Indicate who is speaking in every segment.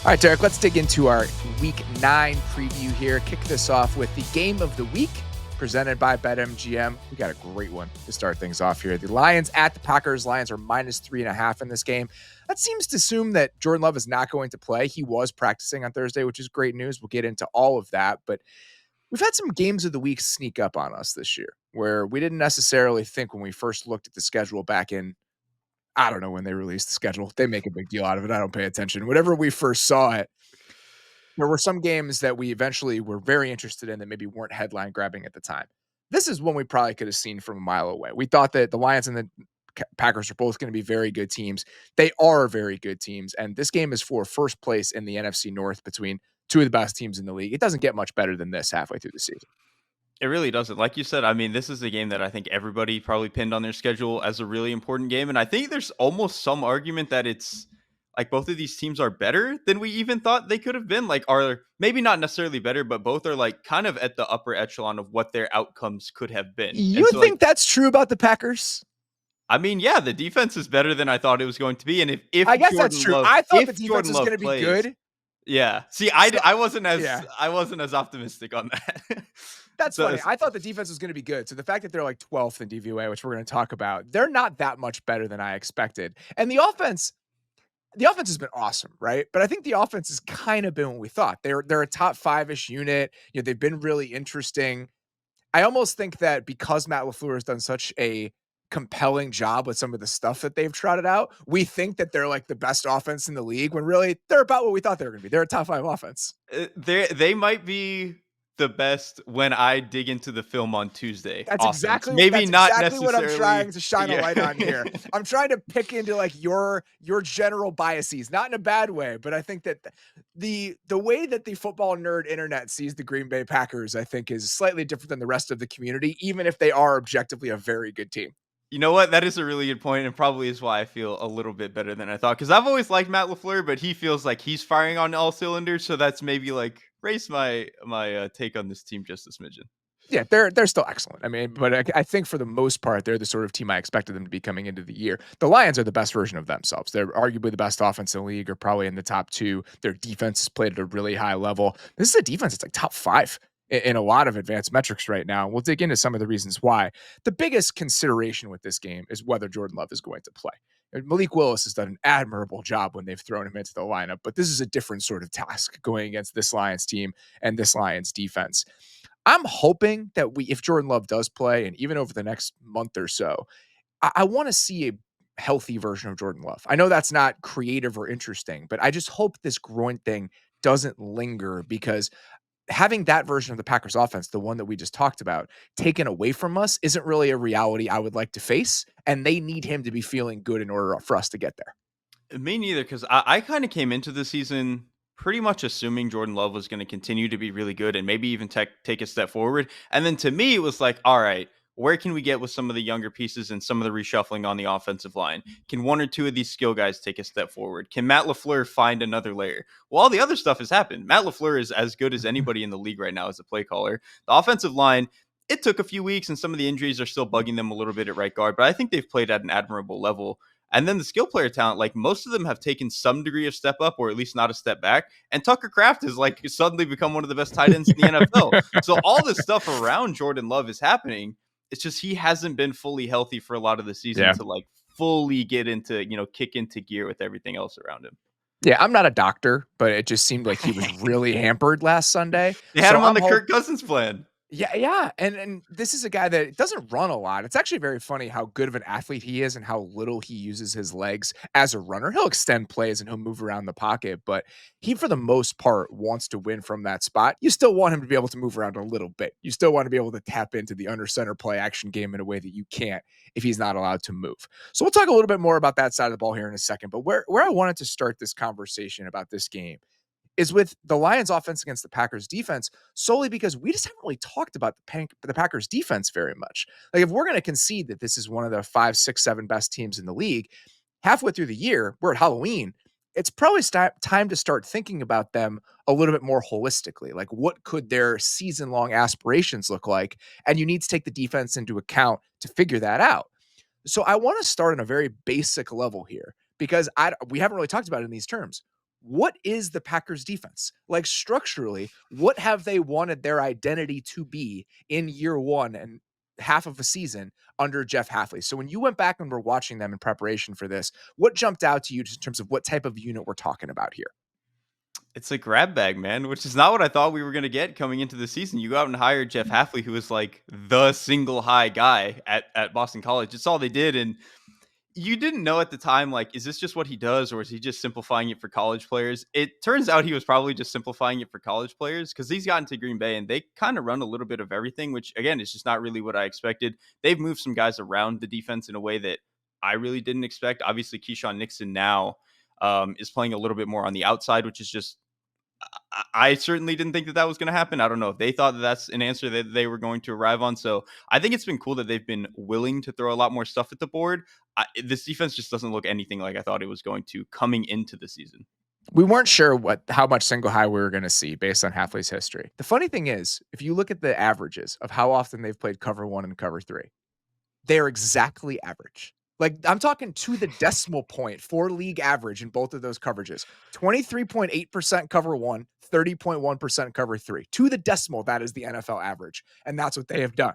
Speaker 1: All right, Derek, let's dig into our Week 9 preview here. Kick this off with the Game of the Week presented by BetMGM. We got a great one to start things off here. The Lions at the Packers. Lions are -3.5 in this game. That seems to assume that Jordan Love is not going to play. He was practicing on Thursday, which is great news. We'll get into all of that. But we've had some games of the week sneak up on us this year where we didn't necessarily think when we first looked at the schedule back in, I don't know when they released the schedule. They make a big deal out of it. I don't pay attention. Whenever we first saw it, there were some games that we eventually were very interested in that maybe weren't headline grabbing at the time. This is one we probably could have seen from a mile away. We thought that the Lions and the Packers are both going to be very good teams. They are very good teams. And this game is for first place in the NFC North between two of the best teams in the league. It doesn't get much better than this halfway through the season.
Speaker 2: It really doesn't. Like you said, I mean, this is a game that I think everybody probably pinned on their schedule as a really important game. And I think there's almost some argument that it's like both of these teams are better than we even thought they could have been. Like, are maybe not necessarily better, but both are like kind of at the upper echelon of what their outcomes could have been.
Speaker 1: You
Speaker 2: And so,
Speaker 1: think
Speaker 2: like,
Speaker 1: that's true about the Packers?
Speaker 2: I mean, yeah, the defense is better than I thought it was going to be. And if
Speaker 1: I guess
Speaker 2: Jordan
Speaker 1: that's true.
Speaker 2: Love,
Speaker 1: I thought
Speaker 2: if
Speaker 1: the defense
Speaker 2: Jordan
Speaker 1: was
Speaker 2: Love
Speaker 1: going to be
Speaker 2: plays,
Speaker 1: good.
Speaker 2: yeah. See,
Speaker 1: So-
Speaker 2: I wasn't as
Speaker 1: yeah.
Speaker 2: I wasn't as optimistic on that.
Speaker 1: That's
Speaker 2: So
Speaker 1: funny.
Speaker 2: it's-
Speaker 1: I thought the defense was going to be good. So the fact that they're like 12th in DVOA, which we're going to talk about, they're not that much better than I expected. And the offense has been awesome, right? But I think the offense has kind of been what we thought. They're a top 5-ish unit. You know, they've been really interesting. I almost think that because Matt LaFleur has done such a compelling job with some of the stuff that they've trotted out, we think that they're like the best offense in the league when really they're about what we thought they were going to be. They're a top 5 offense.
Speaker 2: They might be the best when I dig into the film on Tuesday.
Speaker 1: That's
Speaker 2: offense.
Speaker 1: exactly
Speaker 2: Maybe
Speaker 1: that's
Speaker 2: not
Speaker 1: exactly what I'm
Speaker 2: necessarily
Speaker 1: trying to shine a
Speaker 2: yeah.
Speaker 1: light on here. I'm trying to pick into like your general biases, not in a bad way, but I think that the way that the football nerd internet sees the Green Bay Packers, I think, is slightly different than the rest of the community, even if they are objectively a very good team.
Speaker 2: You know what? That is a really good point, and probably is why I feel a little bit better than I thought. Because I've always liked Matt LaFleur, but he feels like he's firing on all cylinders. So that's maybe like raise my take on this team just a smidgen.
Speaker 1: Yeah, they're still excellent. I mean, but I think for the most part, they're the sort of team I expected them to be coming into the year. The Lions are the best version of themselves. They're arguably the best offense in the league, or probably in the top 2. Their defense is played at a really high level. This is a defense that's like top 5 in a lot of advanced metrics right now. We'll dig into some of the reasons why. The biggest consideration with this game is whether Jordan Love is going to play. Malik Willis has done an admirable job when they've thrown him into the lineup, but this is a different sort of task going against this Lions team and this Lions defense. I'm hoping that if Jordan Love does play, and even over the next month or so, I want to see a healthy version of Jordan Love. I know that's not creative or interesting, but I just hope this groin thing doesn't linger, because having that version of the Packers offense, the one that we just talked about, taken away from us isn't really a reality I would like to face. And they need him to be feeling good in order for us to get there.
Speaker 2: Me neither, because I kind of came into the season pretty much assuming Jordan Love was going to continue to be really good and maybe even take a step forward. And then to me, it was like, all right, where can we get with some of the younger pieces and some of the reshuffling on the offensive line? Can one or two of these skill guys take a step forward? Can Matt LaFleur find another layer? Well, all the other stuff has happened. Matt LaFleur is as good as anybody in the league right now as a play caller. The offensive line, it took a few weeks and some of the injuries are still bugging them a little bit at right guard, but I think they've played at an admirable level. And then the skill player talent, like most of them have taken some degree of step up, or at least not a step back. And Tucker Kraft has like suddenly become one of the best tight ends in the NFL. So all this stuff around Jordan Love is happening. It's just he hasn't been fully healthy for a lot of the season to like fully get into, kick into gear with everything else around him.
Speaker 1: Yeah, I'm not a doctor, but it just seemed like he was really hampered last Sunday.
Speaker 2: They had him on the Kirk Cousins plan.
Speaker 1: Yeah. And this is a guy that doesn't run a lot. It's actually very funny how good of an athlete he is and how little he uses his legs as a runner. He'll extend plays and he'll move around the pocket, but he, for the most part, wants to win from that spot. You still want him to be able to move around a little bit. You still want to be able to tap into the under center play action game in a way that you can't if he's not allowed to move. So we'll talk a little bit more about that side of the ball here in a second. But where I wanted to start this conversation about this game is with the Lions offense against the Packers defense, solely because we just haven't really talked about the Packers defense very much. Like, if we're going to concede that this is one of the 5, 6, 7 best teams in the league, halfway through the year, we're at Halloween, it's probably time to start thinking about them a little bit more holistically. Like, what could their season-long aspirations look like? And you need to take the defense into account to figure that out. So I want to start on a very basic level here, because we haven't really talked about it in these terms. what is the Packers defense? Like structurally, what have they wanted their identity to be in year one and half of a season under Jeff Hafley? So when you went back and were watching them in preparation for this, what jumped out to you in terms of what type of unit we're talking about here?
Speaker 2: It's a grab bag, man, which is not what I thought we were going to get coming into the season. You go out and hire Jeff Hafley, who was like the single high guy at Boston College. It's all they did. And you didn't know at the time, like, is this just what he does, or is he just simplifying it for college players? It turns out he was probably just simplifying it for college players, because he's gotten to Green Bay and they kind of run a little bit of everything, which again is just not really what I expected. They've moved some guys around the defense in a way that I really didn't expect. Obviously, Keyshawn Nixon now is playing a little bit more on the outside, which is just I certainly didn't think that that was going to happen. I don't know if they thought that that's an answer that they were going to arrive on. So I think it's been cool that they've been willing to throw a lot more stuff at the board. This defense just doesn't look anything like I thought it was going to coming into the season.
Speaker 1: We weren't sure how much single high we were going to see based on Hafley's history. The funny thing is, if you look at the averages of how often they've played cover one and cover three, they're exactly average. Like I'm talking to the decimal point for league average in both of those coverages. 23.8% cover one, 30.1% cover three. To the decimal, that is the NFL average. And that's what they have done.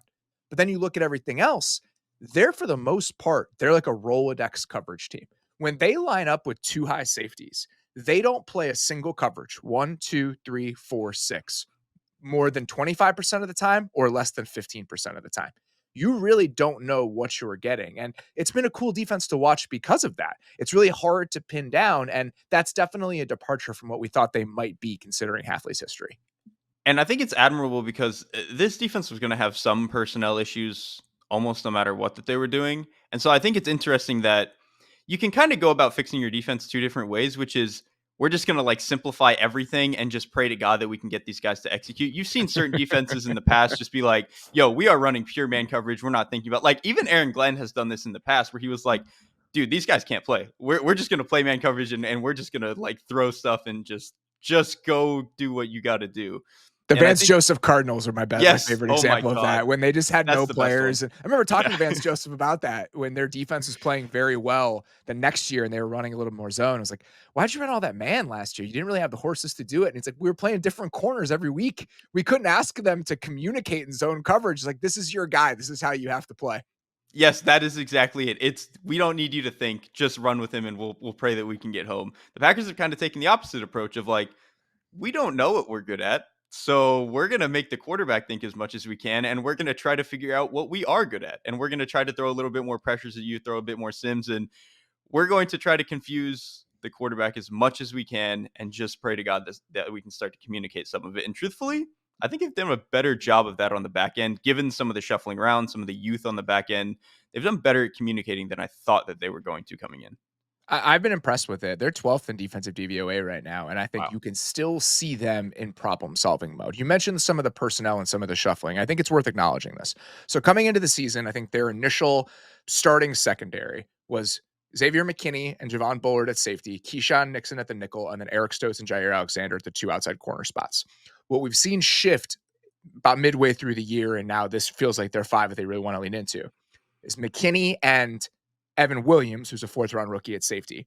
Speaker 1: But then you look at everything else, they're for the most part, they're like a Rolodex coverage team. When they line up with two high safeties, they don't play a single coverage. 1, 2, 3, 4, 6 more than 25% of the time or less than 15% of the time. You really don't know what you're getting. And it's been a cool defense to watch because of that. It's really hard to pin down. And that's definitely a departure from what we thought they might be considering Hafley's history.
Speaker 2: And I think it's admirable because this defense was going to have some personnel issues almost no matter what that they were doing. And so I think it's interesting that you can kind of go about fixing your defense two different ways, which is we're just going to like simplify everything and just pray to God that we can get these guys to execute. You've seen certain defenses in the past just be like, yo, we are running pure man coverage. We're not thinking about, like, even Aaron Glenn has done this in the past where he was like, dude, these guys can't play. We're just going to play man coverage and we're just going to like throw stuff and just go do what you got to do.
Speaker 1: The
Speaker 2: And I
Speaker 1: Vance
Speaker 2: think,
Speaker 1: Joseph Cardinals are my
Speaker 2: yes,
Speaker 1: favorite
Speaker 2: oh my
Speaker 1: example of
Speaker 2: God,
Speaker 1: that, when they just had
Speaker 2: that's
Speaker 1: no
Speaker 2: the best one.
Speaker 1: players. And I remember talking to
Speaker 2: Yeah.
Speaker 1: Vance Joseph about that when their defense was playing very well the next year and they were running a little more zone. I was like, why'd you run all that man last year? You didn't really have the horses to do it. And it's like, we were playing different corners every week. We couldn't ask them to communicate in zone coverage. Like, this is your guy. This is how you have to play.
Speaker 2: Yes, that is exactly it. It's we don't need you to think, just run with him and we'll pray that we can get home. The Packers have kind of taken the opposite approach of like, we don't know what we're good at. So we're going to make the quarterback think as much as we can. And we're going to try to figure out what we are good at. And we're going to try to throw a little bit more pressures at you, throw a bit more sims. And we're going to try to confuse the quarterback as much as we can and just pray to God that we can start to communicate some of it. And truthfully, I think they've done a better job of that on the back end, given some of the shuffling around, some of the youth on the back end. They've done better at communicating than I thought that they were going to coming in.
Speaker 1: I've been impressed with it. They're 12th in defensive DVOA right now, and I think
Speaker 2: Wow.
Speaker 1: you can still see them in problem-solving mode. You mentioned some of the personnel and some of the shuffling. I think it's worth acknowledging this. So coming into the season, I think their initial starting secondary was Xavier McKinney and Javon Bullard at safety, Keyshawn Nixon at the nickel, and then Eric Stokes and Jair Alexander at the two outside corner spots. What we've seen shift about midway through the year, and now this feels like they're five that they really want to lean into, is McKinney and Evan Williams, who's a fourth-round rookie at safety.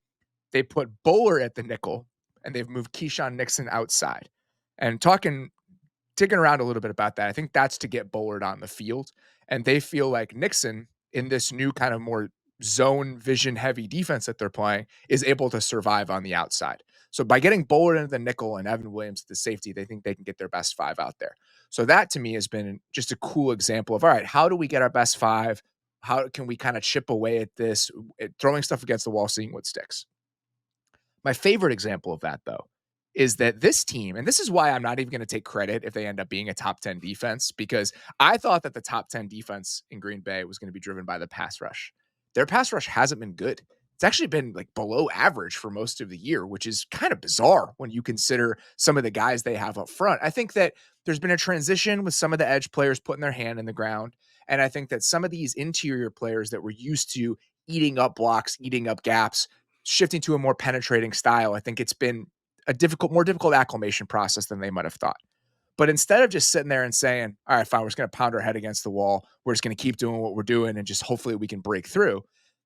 Speaker 1: They put Bowler at the nickel, and they've moved Keyshawn Nixon outside. And digging around a little bit about that, I think that's to get Bullard on the field. And they feel like Nixon, in this new kind of more zone vision heavy defense that they're playing, is able to survive on the outside. So by getting Bullard into the nickel and Evan Williams at the safety, they think they can get their best five out there. So that to me has been just a cool example of, all right, how do we get our best five? How can we kind of chip away at this, throwing stuff against the wall, seeing what sticks? My favorite example of that, though, is that this team, and this is why I'm not even going to take credit if they end up being a top 10 defense, because I thought that the top 10 defense in Green Bay was going to be driven by the pass rush. Their pass rush hasn't been good. It's actually been like below average for most of the year, which is kind of bizarre when you consider some of the guys they have up front. I think that there's been a transition with some of the edge players putting their hand in the ground. And I think that some of these interior players that were used to eating up blocks, eating up gaps, shifting to a more penetrating style, I think it's been a more difficult acclimation process than they might have thought. But instead of just sitting there and saying, all right, fine, we're just going to pound our head against the wall, we're just going to keep doing what we're doing and just hopefully we can break through,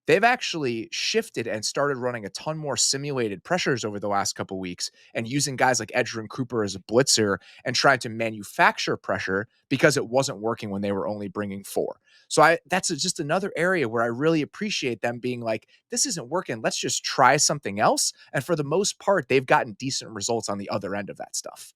Speaker 1: they've actually shifted and started running a ton more simulated pressures over the last couple weeks and using guys like Edgerrin Cooper as a blitzer and trying to manufacture pressure because it wasn't working when they were only bringing four. So that's just another area where I really appreciate them being like, this isn't working. Let's just try something else. And for the most part, they've gotten decent results on the other end of that stuff.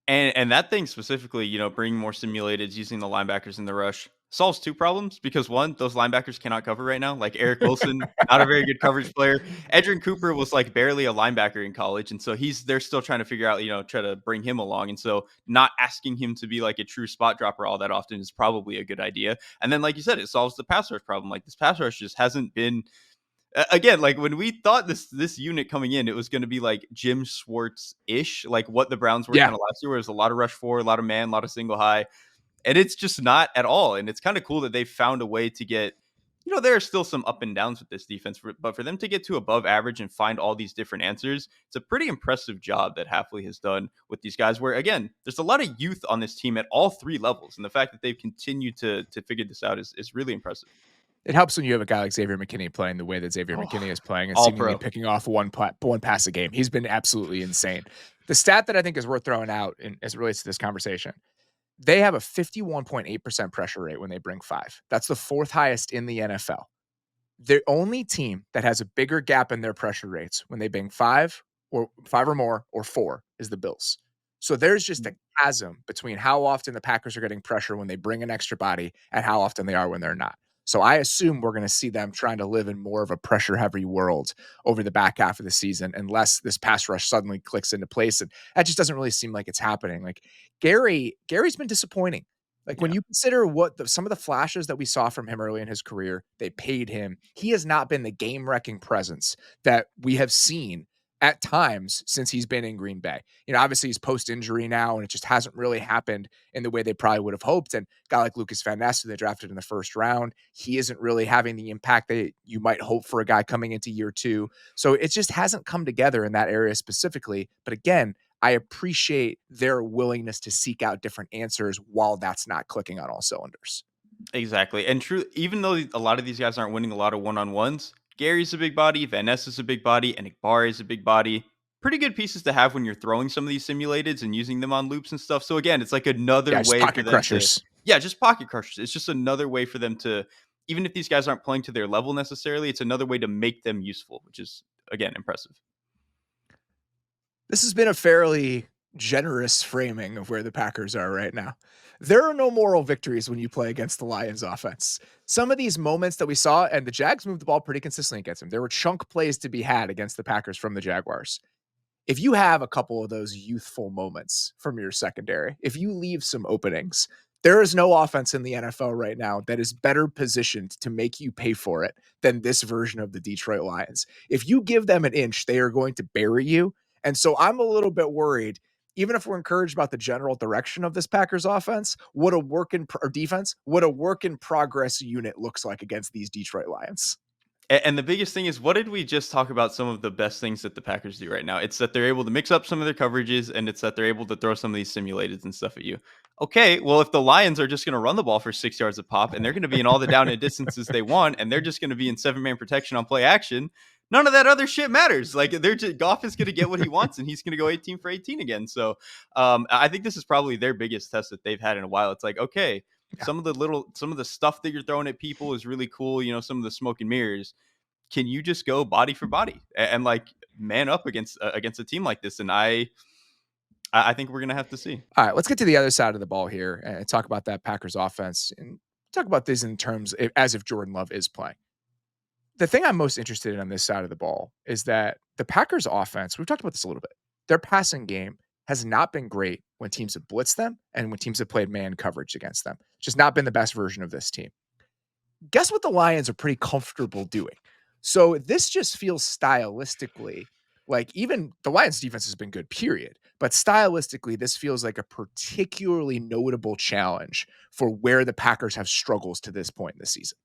Speaker 2: And that thing specifically, bringing more simulateds, using the linebackers in the rush solves two problems because one, those linebackers cannot cover right now. Like Eric Wilson, not a very good coverage player. Edgerrin Cooper was like barely a linebacker in college, and so they're still trying to figure out, try to bring him along. And so not asking him to be like a true spot dropper all that often is probably a good idea. And then, like you said, it solves the pass rush problem. Like this pass rush just hasn't been again, like when we thought this unit coming in, it was going to be like Jim Schwartz ish, like what the Browns were
Speaker 1: Yeah.
Speaker 2: kind of last year, where it was a lot of rush four, a lot of man, a lot of single high, and it's just not at all. And it's kind of cool that they found a way to get, there are still some up and downs with this defense, but for them to get to above average and find all these different answers, it's a pretty impressive job that Halfley has done with these guys. Where again, there's a lot of youth on this team at all three levels, and the fact that they've continued to figure this out is really impressive.
Speaker 1: It helps when you have a guy like Xavier McKinney playing the way that Xavier
Speaker 2: Oh,
Speaker 1: McKinney is playing and
Speaker 2: all
Speaker 1: seemingly
Speaker 2: pro.
Speaker 1: picking off one pass a game. He's been absolutely insane. The stat that I think is worth throwing out as it relates to this conversation, they have a 51.8% pressure rate when they bring five. That's the fourth highest in the NFL. The only team that has a bigger gap in their pressure rates when they bring five or more or four is the Bills. So there's just a chasm between how often the Packers are getting pressure when they bring an extra body and how often they are when they're not. So I assume we're going to see them trying to live in more of a pressure heavy world over the back half of the season, unless this pass rush suddenly clicks into place. And that just doesn't really seem like it's happening. Like Gary's been disappointing. Like when
Speaker 2: Yeah.
Speaker 1: you consider what some of the flashes that we saw from him early in his career, they paid him. He has not been the game wrecking presence that we have seen at times since he's been in Green Bay. Obviously he's post injury now, and it just hasn't really happened in the way they probably would have hoped. And a guy like Lucas Van Ness, who they drafted in the first round, he isn't really having the impact that you might hope for a guy coming into year two. So it just hasn't come together in that area specifically. But again, I appreciate their willingness to seek out different answers while that's not clicking on all cylinders.
Speaker 2: Exactly. And true, even though a lot of these guys aren't winning a lot of one-on-ones, Gary's a big body, Van Ness is a big body, and Igbara is a big body. Pretty good pieces to have when you're throwing some of these simulateds and using them on loops and stuff. So again, it's like another
Speaker 1: Yeah, just
Speaker 2: way for
Speaker 1: pocket
Speaker 2: them to,
Speaker 1: crushers.
Speaker 2: yeah, just pocket crushers. It's just another way for them to, even if these guys aren't playing to their level necessarily, it's another way to make them useful, which is again impressive.
Speaker 1: This has been a fairly generous framing of where the Packers are right now. There are no moral victories when you play against the Lions offense. Some of these moments that we saw, and the Jags moved the ball pretty consistently against them. There were chunk plays to be had against the Packers from the Jaguars. If you have a couple of those youthful moments from your secondary, if you leave some openings, there is no offense in the NFL right now that is better positioned to make you pay for it than this version of the Detroit Lions. If you give them an inch, they are going to bury you. And so I'm a little bit worried, even if we're encouraged about the general direction of this Packers offense, what a work in or defense, what a work in progress unit looks like against these Detroit Lions.
Speaker 2: And the biggest thing is, what did we just talk about? Some of the best things that the Packers do right now. It's that they're able to mix up some of their coverages, and it's that they're able to throw some of these simulateds and stuff at you. Okay, well, if the Lions are just going to run the ball for 6 yards a pop, and they're going to be in all the down and distances they want, and they're just going to be in 7-man protection on play action, none of that other shit matters. Like Goff is going to get what he wants, and he's going to go 18 for 18 again. So I think this is probably their biggest test that they've had in a while. It's like, okay,
Speaker 1: Yeah.
Speaker 2: some of the stuff that you're throwing at people is really cool. Some of the smoke and mirrors. Can you just go body for body and like man up against a team like this? And I think we're gonna have to see.
Speaker 1: All right, let's get to the other side of the ball here and talk about that Packers offense and talk about this in terms as if Jordan Love is playing. The thing I'm most interested in on this side of the ball is that the Packers offense, we've talked about this a little bit. Their passing game has not been great when teams have blitzed them and when teams have played man coverage against them. It's just not been the best version of this team. Guess what the Lions are pretty comfortable doing? So this just feels stylistically like even the Lions defense has been good, period. But stylistically, this feels like a particularly notable challenge for where the Packers have struggles to this point in the season.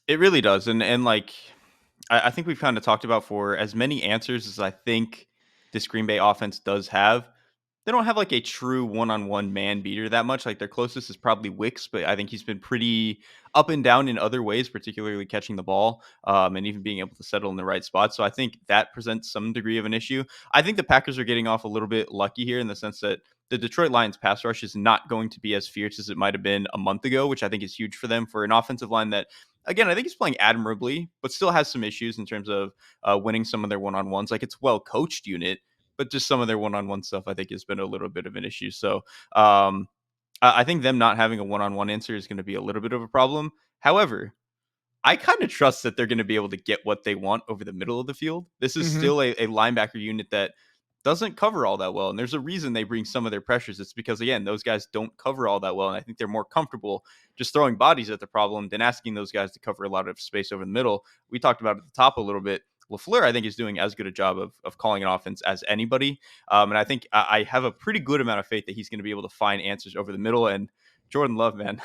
Speaker 2: It really does, and like I think we've kind of talked about, for as many answers as I think this Green Bay offense does have. they don't have like a true one-on-one man beater that much. Like their closest is probably Wicks, but I think he's been pretty up and down in other ways, particularly catching the ball, and even being able to settle in the right spot. So I think that presents some degree of an issue. I think the Packers are getting off a little bit lucky here in the sense that the Detroit Lions pass rush is not going to be as fierce as it might have been a month ago, which I think is huge for them for an offensive line that, again, I think is playing admirably, but still has some issues in terms of winning some of their one-on-ones. Like it's well coached unit, but just some of their one-on-one stuff I think has been a little bit of an issue. So I think them not having a one-on-one answer is going to be a little bit of a problem. However, I kind of trust that they're going to be able to get what they want over the middle of the field. This is
Speaker 1: Mhm.
Speaker 2: still a linebacker unit that doesn't cover all that well. And there's a reason they bring some of their pressures. It's because, again, those guys don't cover all that well. And I think they're more comfortable just throwing bodies at the problem than asking those guys to cover a lot of space over the middle. We talked about at the top a little bit. LaFleur, I think, is doing as good a job of calling an offense as anybody. And I think I have a pretty good amount of faith that he's going to be able to find answers over the middle. And Jordan Love, man,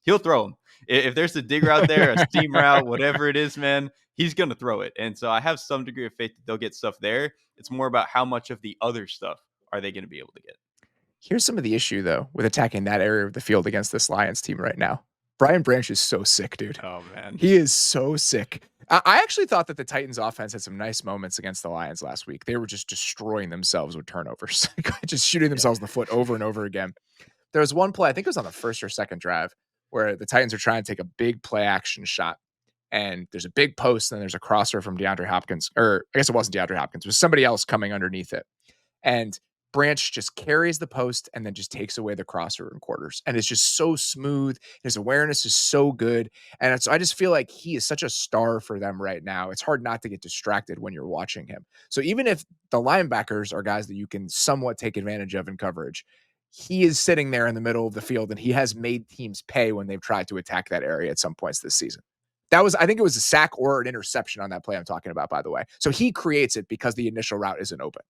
Speaker 2: he'll throw them. If there's a dig route there, a seam route, whatever it is, man, he's going to throw it. And so I have some degree of faith that they'll get stuff there. It's more about how much of the other stuff are they going to be able to get.
Speaker 1: Here's some of the issue, though, with attacking that area of the field against this Lions team right now. Brian Branch is so sick, dude.
Speaker 2: Oh, man.
Speaker 1: He is so sick. I actually thought that the Titans offense had some nice moments against the Lions last week. They were just destroying themselves with turnovers, just shooting
Speaker 2: Yeah.
Speaker 1: themselves in the foot over and over again. There was one play, I think it was on the first or second drive, where the Titans are trying to take a big play action shot. And there's a big post, and there's a crosser from DeAndre Hopkins, or I guess it wasn't DeAndre Hopkins, it was somebody else coming underneath it. And Branch just carries the post and then just takes away the crosser in quarters. And it's just so smooth. His awareness is so good. And I just feel like he is such a star for them right now. It's hard not to get distracted when you're watching him. So even if the linebackers are guys that you can somewhat take advantage of in coverage, he is sitting there in the middle of the field and he has made teams pay when they've tried to attack that area at some points this season. I think it was a sack or an interception on that play I'm talking about, by the way. So he creates it because the initial route isn't open.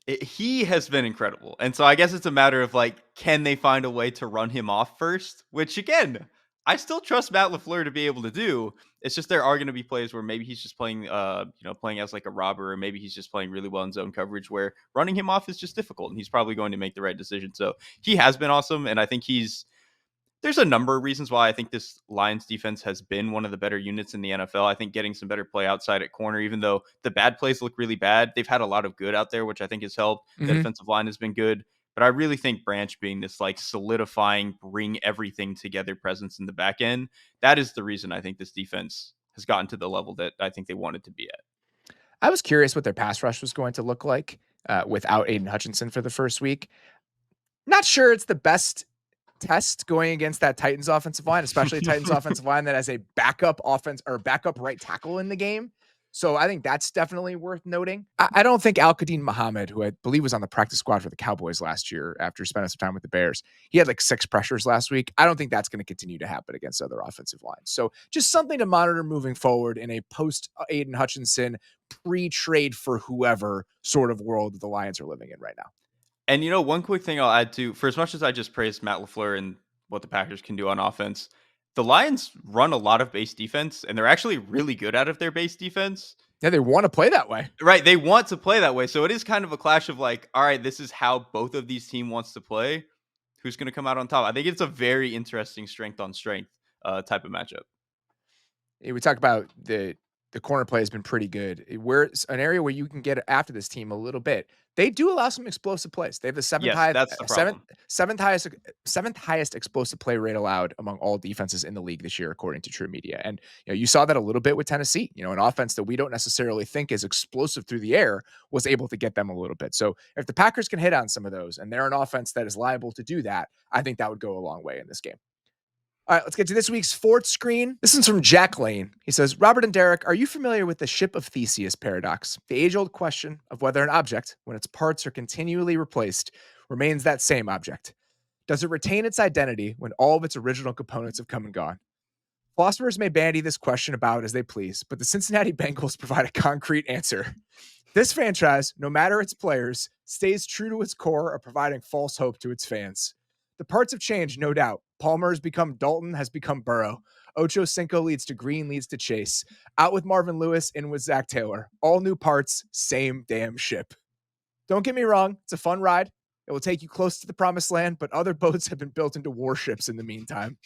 Speaker 2: He has been incredible. And so I guess it's a matter of like, can they find a way to run him off first? Which again, I still trust Matt LaFleur to be able to do. It's just there are going to be plays where maybe he's just playing, playing as like a robber, or maybe he's just playing really well in zone coverage where running him off is just difficult, and he's probably going to make the right decision. So he has been awesome, and I think there's a number of reasons why I think this Lions defense has been one of the better units in the NFL. I think getting some better play outside at corner, even though the bad plays look really bad, they've had a lot of good out there, which I think has helped. The
Speaker 1: Mhm.
Speaker 2: defensive line has been good. But I really think Branch being this like solidifying, bring everything together presence in the back end, that is the reason I think this defense has gotten to the level that I think they wanted to be at.
Speaker 1: I was curious what their pass rush was going to look like without Aiden Hutchinson for the first week. Not sure it's the best test going against that Titans offensive line, especially Titans offensive line that has a backup offense or backup right tackle in the game. So I think that's definitely worth noting. I don't think Al-Qadim Muhammad, who I believe was on the practice squad for the Cowboys last year after spending some time with the Bears, he had like 6 pressures last week. I don't think that's going to continue to happen against other offensive lines. So just something to monitor moving forward in a post Aiden Hutchinson pre-trade for whoever sort of world the Lions are living in right now.
Speaker 2: And one quick thing I'll add to, for as much as I just praised Matt LaFleur and what the Packers can do on offense, the Lions run a lot of base defense, and they're actually really good out of their base defense.
Speaker 1: Yeah, they want to play that way.
Speaker 2: Right, they want to play that way. So it is kind of a clash of like, all right, this is how both of these teams wants to play. Who's going to come out on top? I think it's a very interesting strength on strength type of matchup.
Speaker 1: We talk about the corner play has been pretty good. Where it's an area where you can get after this team a little bit. They do allow some explosive plays. They have the
Speaker 2: Yes, that's the problem.
Speaker 1: seventh highest explosive play rate allowed among all defenses in the league this year, according to True Media. And you saw that a little bit with Tennessee. An offense that we don't necessarily think is explosive through the air was able to get them a little bit. So if the Packers can hit on some of those, and they're an offense that is liable to do that, I think that would go a long way in this game. All right, let's get to this week's fourth screen. This one's from Jack Lane. He says, Robert and Derek, are you familiar with the ship of Theseus paradox? The age-old question of whether an object, when its parts are continually replaced, remains that same object. Does it retain its identity when all of its original components have come and gone? Philosophers may bandy this question about as they please, but the Cincinnati Bengals provide a concrete answer. This franchise, no matter its players, stays true to its core of providing false hope to its fans. The parts have changed, no doubt. Palmer has become Dalton, has become Burrow. Ocho Cinco leads to Green, leads to Chase. Out with Marvin Lewis, in with Zach Taylor. All new parts, same damn ship. Don't get me wrong, it's a fun ride. It will take you close to the promised land, but other boats have been built into warships in the meantime.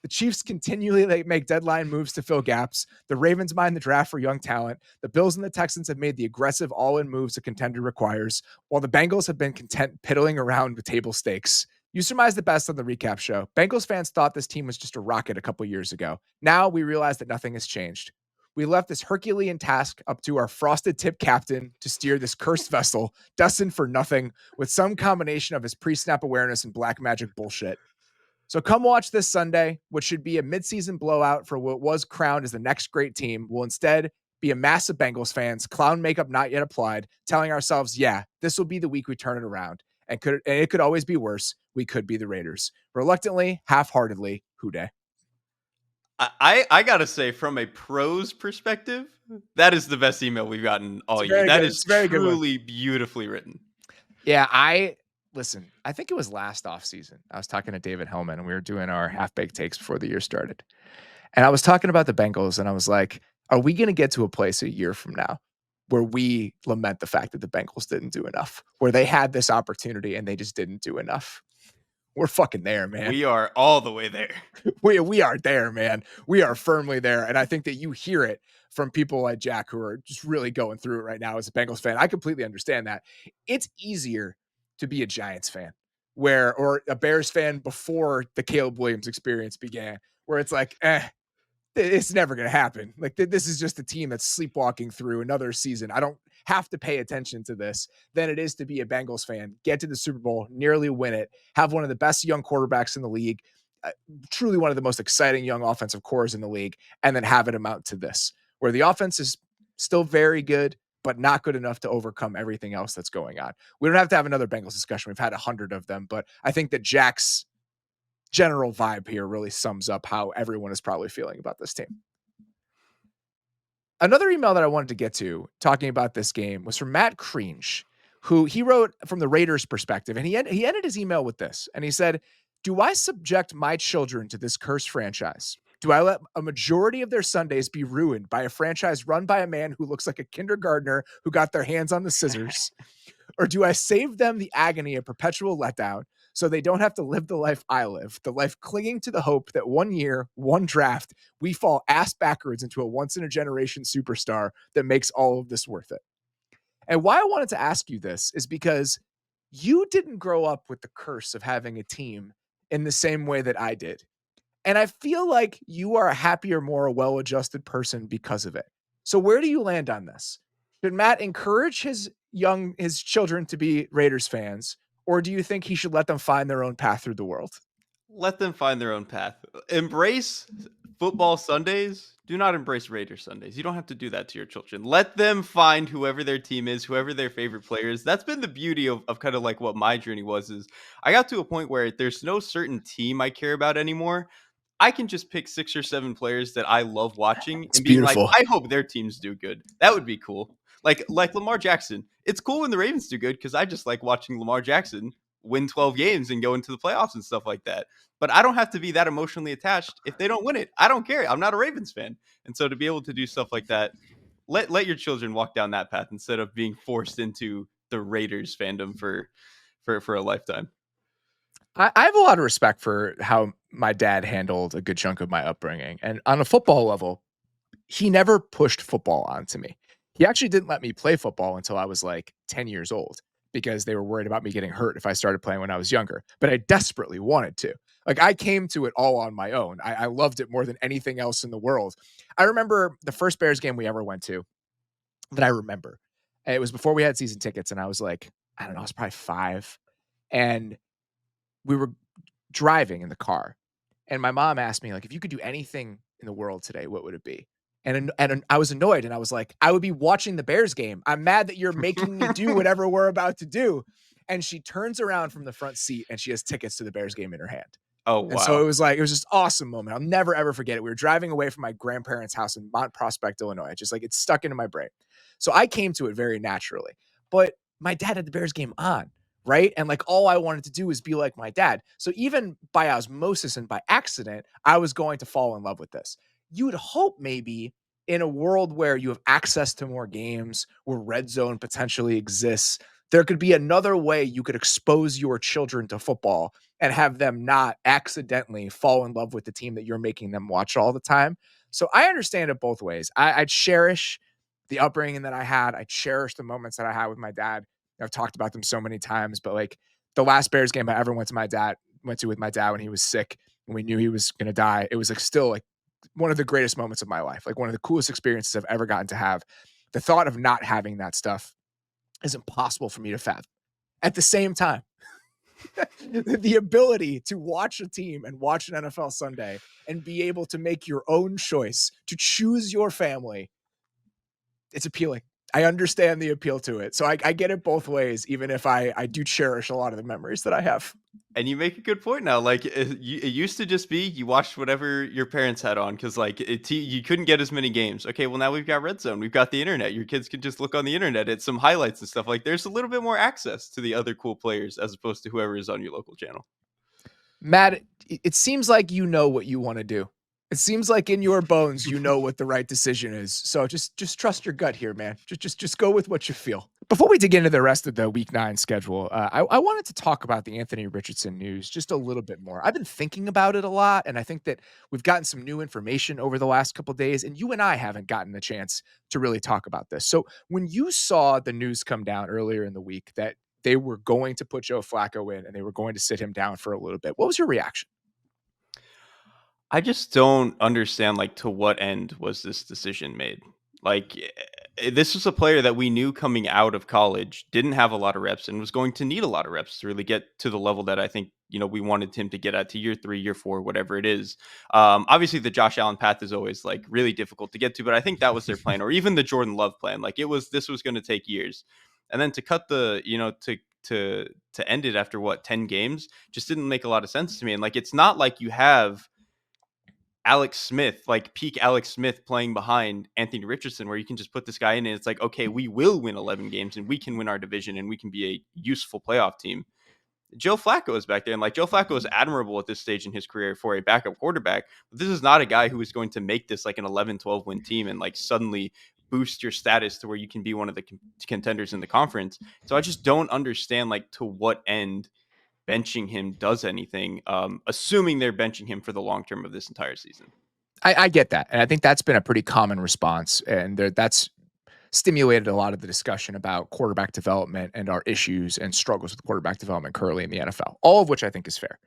Speaker 1: The Chiefs continually make deadline moves to fill gaps. The Ravens mine the draft for young talent. The Bills and the Texans have made the aggressive all-in moves a contender requires, while the Bengals have been content piddling around with table stakes. You surmised the best on the recap show. Bengals fans thought this team was just a rocket a couple years ago. Now we realize that nothing has changed. We left this Herculean task up to our frosted tip captain to steer this cursed vessel, destined for nothing, with some combination of his pre-snap awareness and black magic bullshit. So come watch this Sunday, which should be a midseason blowout for what was crowned as the next great team, will instead be a mass of Bengals fans, clown makeup not yet applied, telling ourselves, yeah, this will be the week we turn it around. And it could always be worse. We could be the Raiders. Reluctantly, half-heartedly, Houday.
Speaker 2: I gotta say, from a pros perspective, that is the best email we've gotten all year. That is truly beautifully written.
Speaker 1: Yeah, listen, I think it was last offseason. I was talking to David Hellman, and we were doing our half-baked takes before the year started. And I was talking about the Bengals, and I was like, are we going to get to a place a year from now where we lament the fact that the Bengals didn't do enough, where they had this opportunity and they just didn't do enough? We're fucking there, man.
Speaker 2: We are all the way there.
Speaker 1: We are there, man. We are firmly there. And I think that you hear it from people like Jack who are just really going through it right now as a Bengals fan. I completely understand that. It's easier to be a Giants fan or a Bears fan before the Caleb Williams experience began, where it's like, it's never going to happen. Like this is just a team that's sleepwalking through another season. I don't have to pay attention to this than it is to be a Bengals fan, get to the Super Bowl, nearly win it, have one of the best young quarterbacks in the league, truly one of the most exciting young offensive cores in the league, and then have it amount to this, where the offense is still very good, but not good enough to overcome everything else that's going on. We don't have to have another Bengals discussion. We've had 100 of them, but I think that Jack's general vibe here really sums up how everyone is probably feeling about this team. Another email that I wanted to get to talking about this game was from Matt Cringe, who he wrote from the Raiders' perspective. And he ended his email with this. And he said, do I subject my children to this cursed franchise? Do I let a majority of their Sundays be ruined by a franchise run by a man who looks like a kindergartner who got their hands on the scissors? Or do I save them the agony of perpetual letdown so they don't have to live the life I live, the life clinging to the hope that one year, one draft, we fall ass backwards into a once-in-a-generation superstar that makes all of this worth it? And why I wanted to ask you this is because you didn't grow up with the curse of having a team in the same way that I did. And I feel like you are a happier, more well-adjusted person because of it. So where do you land on this? Should Matt encourage his children to be Raiders fans, or do you think he should let them find their own path through the world?
Speaker 2: Let them find their own path. Embrace football Sundays. Do not embrace Raiders Sundays. You don't have to do that to your children. Let them find whoever their team is, whoever their favorite player is. That's been the beauty of kind of like what my journey was. Is I got to a point where there's no certain team I care about anymore. I can just pick 6 or 7 players that I love watching and being like, I hope their teams do good. That would be cool. Like Lamar Jackson. It's cool when the Ravens do good because I just like watching Lamar Jackson win 12 games and go into the playoffs and stuff like that. But I don't have to be that emotionally attached if they don't win it. I don't care. I'm not a Ravens fan. And so to be able to do stuff like that, let your children walk down that path instead of being forced into the Raiders fandom for a lifetime.
Speaker 1: I have a lot of respect for how my dad handled a good chunk of my upbringing. And on a football level, he never pushed football onto me. He actually didn't let me play football until I was like 10 years old because they were worried about me getting hurt if I started playing when I was younger. But I desperately wanted to. Like I came to it all on my own. I loved it more than anything else in the world. I remember the first Bears game we ever went to that I remember. It was before we had season tickets, and I was like, I don't know, I was probably 5. And we were driving in the car, and my mom asked me, like, if you could do anything in the world today, what would it be? And I was annoyed, and I was like, I would be watching the Bears game. I'm mad that you're making me do whatever we're about to do. And she turns around from the front seat, and she has tickets to the Bears game in her hand.
Speaker 2: Oh, wow.
Speaker 1: And so it was just awesome moment. I'll never, ever forget it. We were driving away from my grandparents' house in Mont Prospect, Illinois. Just like it's stuck into my brain. So I came to it very naturally. But my dad had the Bears game on. Right. And like all I wanted to do was be like my dad. So even by osmosis and by accident, I was going to fall in love with this. You would hope maybe in a world where you have access to more games, where red zone potentially exists, there could be another way you could expose your children to football and have them not accidentally fall in love with the team that you're making them watch all the time. So I understand it both ways. I cherish the upbringing that I had. I cherish the moments that I had with my dad. I've talked about them so many times, but like the last Bears game I ever went to with my dad when he was sick and we knew he was going to die. It was like still like one of the greatest moments of my life, like one of the coolest experiences I've ever gotten to have. The thought of not having that stuff is impossible for me to fathom. At the same time, the ability to watch a team and watch an NFL Sunday and be able to make your own choice to choose your family, it's appealing. I understand the appeal to it. So I get it both ways, even if I do cherish a lot of the memories that I have.
Speaker 2: And you make a good point now. Like it used to just be you watched whatever your parents had on because like you couldn't get as many games. Okay, well now we've got Red Zone, we've got the internet. Your kids can just look on the internet at some highlights and stuff. Like there's a little bit more access to the other cool players as opposed to whoever is on your local channel.
Speaker 1: Matt, it seems like you know what you want to do. It seems like in your bones you know what the right decision is. So just trust your gut here, man. Just go with what you feel. Before we dig into the rest of the Week 9 schedule, I wanted to talk about the Anthony Richardson news just a little bit more. I've been thinking about it a lot, and I think that we've gotten some new information over the last couple of days, and you and I haven't gotten the chance to really talk about this. So when you saw the news come down earlier in the week that they were going to put Joe Flacco in and they were going to sit him down for a little bit, what was your reaction?
Speaker 2: I just don't understand, like, to what end was this decision made? Like, this was a player that we knew coming out of college didn't have a lot of reps and was going to need a lot of reps to really get to the level that I think, we wanted him to get at to year 3, year 4, whatever it is. Obviously, the Josh Allen path is always, like, really difficult to get to, but I think that was their plan, or even the Jordan Love plan. Like, this was going to take years. And then to cut to end it after what, 10 games just didn't make a lot of sense to me. And like, it's not like you have Alex Smith, like peak Alex Smith playing behind Anthony Richardson, where you can just put this guy in and it's like, okay, we will win 11 games and we can win our division and we can be a useful playoff team. Joe Flacco is back there, and like Joe Flacco is admirable at this stage in his career for a backup quarterback, but this is not a guy who is going to make this like an 11-12 win team and like suddenly boost your status to where you can be one of the contenders in the conference. So I just don't understand like to what end benching him does anything, assuming they're benching him for the long term of this entire season.
Speaker 1: I get that. And I think that's been a pretty common response. And that's stimulated a lot of the discussion about quarterback development and our issues and struggles with quarterback development currently in the NFL, all of which I think is fair.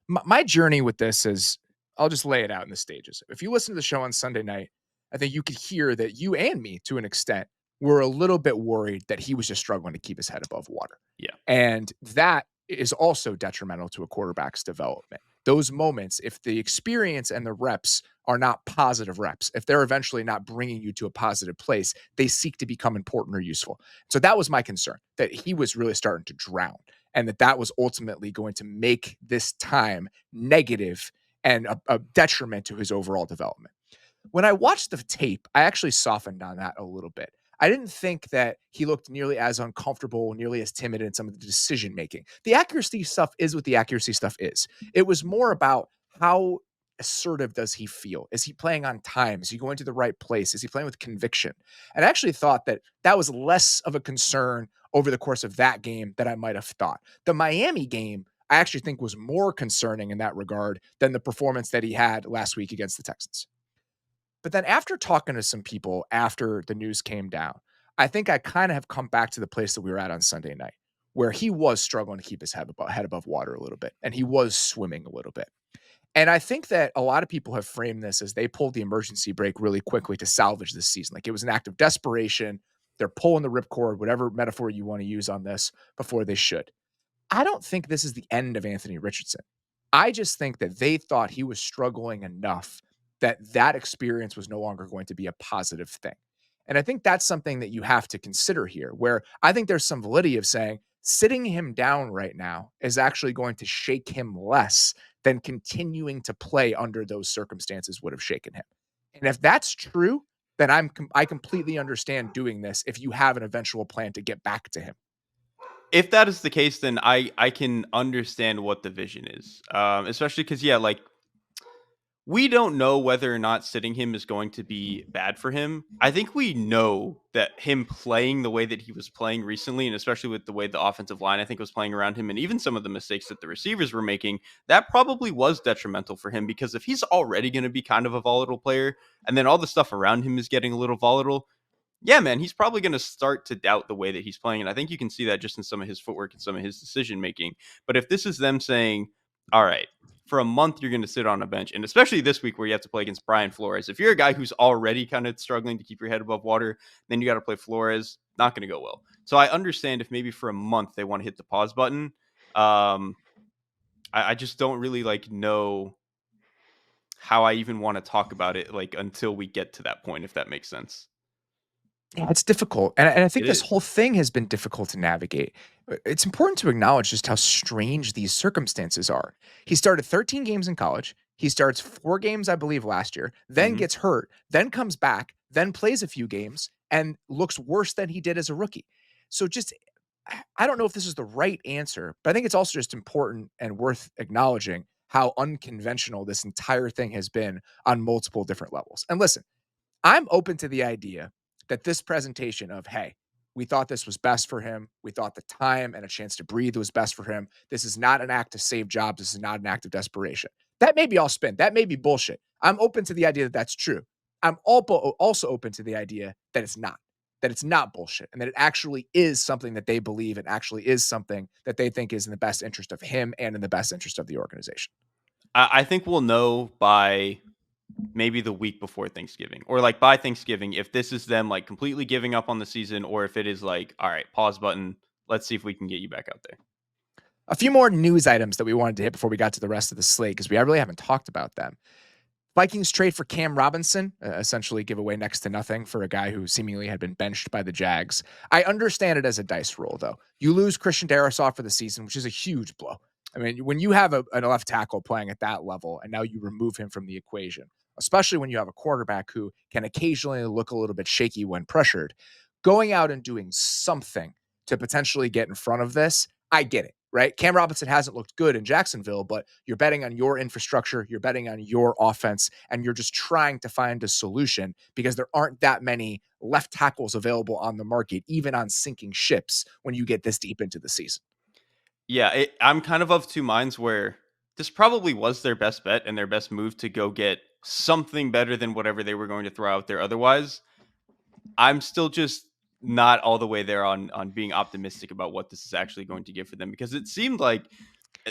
Speaker 1: My journey with this is I'll just lay it out in the stages. If you listen to the show on Sunday night, I think you could hear that you and me, to an extent, were a little bit worried that he was just struggling to keep his head above water.
Speaker 2: Yeah.
Speaker 1: And that is also detrimental to a quarterback's development. Those moments, if the experience and the reps are not positive reps, if they're eventually not bringing you to a positive place, they seek to become important or useful. So that was my concern, that he was really starting to drown and that was ultimately going to make this time negative and a detriment to his overall development. When I watched the tape, I actually softened on that a little bit. I didn't think that he looked nearly as uncomfortable, nearly as timid in some of the decision making. The accuracy stuff is what the accuracy stuff is. It was more about how assertive does he feel? Is he playing on time? Is he going to the right place? Is he playing with conviction? And I actually thought that that was less of a concern over the course of that game than I might have thought. The Miami game, I actually think was more concerning in that regard than the performance that he had last week against the Texans. But then after talking to some people after the news came down, I think I kind of have come back to the place that we were at on Sunday night, where he was struggling to keep his head above water a little bit, and he was swimming a little bit. And I think that a lot of people have framed this as they pulled the emergency brake really quickly to salvage this season. Like it was an act of desperation. They're pulling the ripcord, whatever metaphor you want to use on this, before they should. I don't think this is the end of Anthony Richardson. I just think that they thought he was struggling enough that that experience was no longer going to be a positive thing. And I think that's something that you have to consider here, where I think there's some validity of saying sitting him down right now is actually going to shake him less than continuing to play under those circumstances would have shaken him. And if that's true, then I completely understand doing this if you have an eventual plan to get back to him.
Speaker 2: If that is the case, then I can understand what the vision is, especially because, yeah, like we don't know whether or not sitting him is going to be bad for him. I think we know that him playing the way that he was playing recently, and especially with the way the offensive line, I think, was playing around him, and even some of the mistakes that the receivers were making, that probably was detrimental for him because if he's already going to be kind of a volatile player, and then all the stuff around him is getting a little volatile, yeah, man, he's probably going to start to doubt the way that he's playing. And I think you can see that just in some of his footwork and some of his decision making. But if this is them saying, all right, for a month, you're going to sit on a bench, and especially this week where you have to play against Brian Flores, if you're a guy who's already kind of struggling to keep your head above water, then you got to play Flores, not going to go well. So I understand if maybe for a month they want to hit the pause button. Um, I just don't really like know how I even want to talk about it like until we get to that point, if that makes sense.
Speaker 1: Yeah, it's difficult, and I think
Speaker 2: It
Speaker 1: this
Speaker 2: is.
Speaker 1: whole thing has been difficult to navigate. It's important to acknowledge just how strange these circumstances are. He started 13 games in college. He starts 4 games, I believe, last year, then
Speaker 2: Hmm.
Speaker 1: gets hurt, then comes back, then plays a few games, and looks worse than he did as a rookie. So just I don't know if this is the right answer, but I think it's also just important and worth acknowledging how unconventional this entire thing has been on multiple different levels. And listen, I'm open to the idea that this presentation of, hey, we thought this was best for him. We thought the time and a chance to breathe was best for him. This is not an act to save jobs. This is not an act of desperation. That may be all spin. That may be bullshit. I'm open to the idea that that's true. I'm also open to the idea that it's not bullshit, and that it actually is something that they believe and actually is something that they think is in the best interest of him and in the best interest of the organization.
Speaker 2: I think we'll know by maybe the week before Thanksgiving or like by Thanksgiving if this is them like completely giving up on the season or if it is like, all right, pause button. Let's see if we can get you back out there.
Speaker 1: A few more news items that we wanted to hit before we got to the rest of the slate because we really haven't talked about them. Vikings trade for Cam Robinson, essentially give away next to nothing for a guy who seemingly had been benched by the Jags. I understand it as a dice roll, though. You lose Christian Darrisaw for the season, which is a huge blow. I mean, when you have a left tackle playing at that level and now you remove him from the equation, especially when you have a quarterback who can occasionally look a little bit shaky when pressured, going out and doing something to potentially get in front of this, I get it, right? Cam Robinson hasn't looked good in Jacksonville, but you're betting on your infrastructure, you're betting on your offense, and you're just trying to find a solution because there aren't that many left tackles available on the market, even on sinking ships when you get this deep into the season.
Speaker 2: Yeah, I'm kind of two minds where this probably was their best bet and their best move to go get something better than whatever they were going to throw out there otherwise. I'm still just not all the way there on being optimistic about what this is actually going to give for them because it seemed like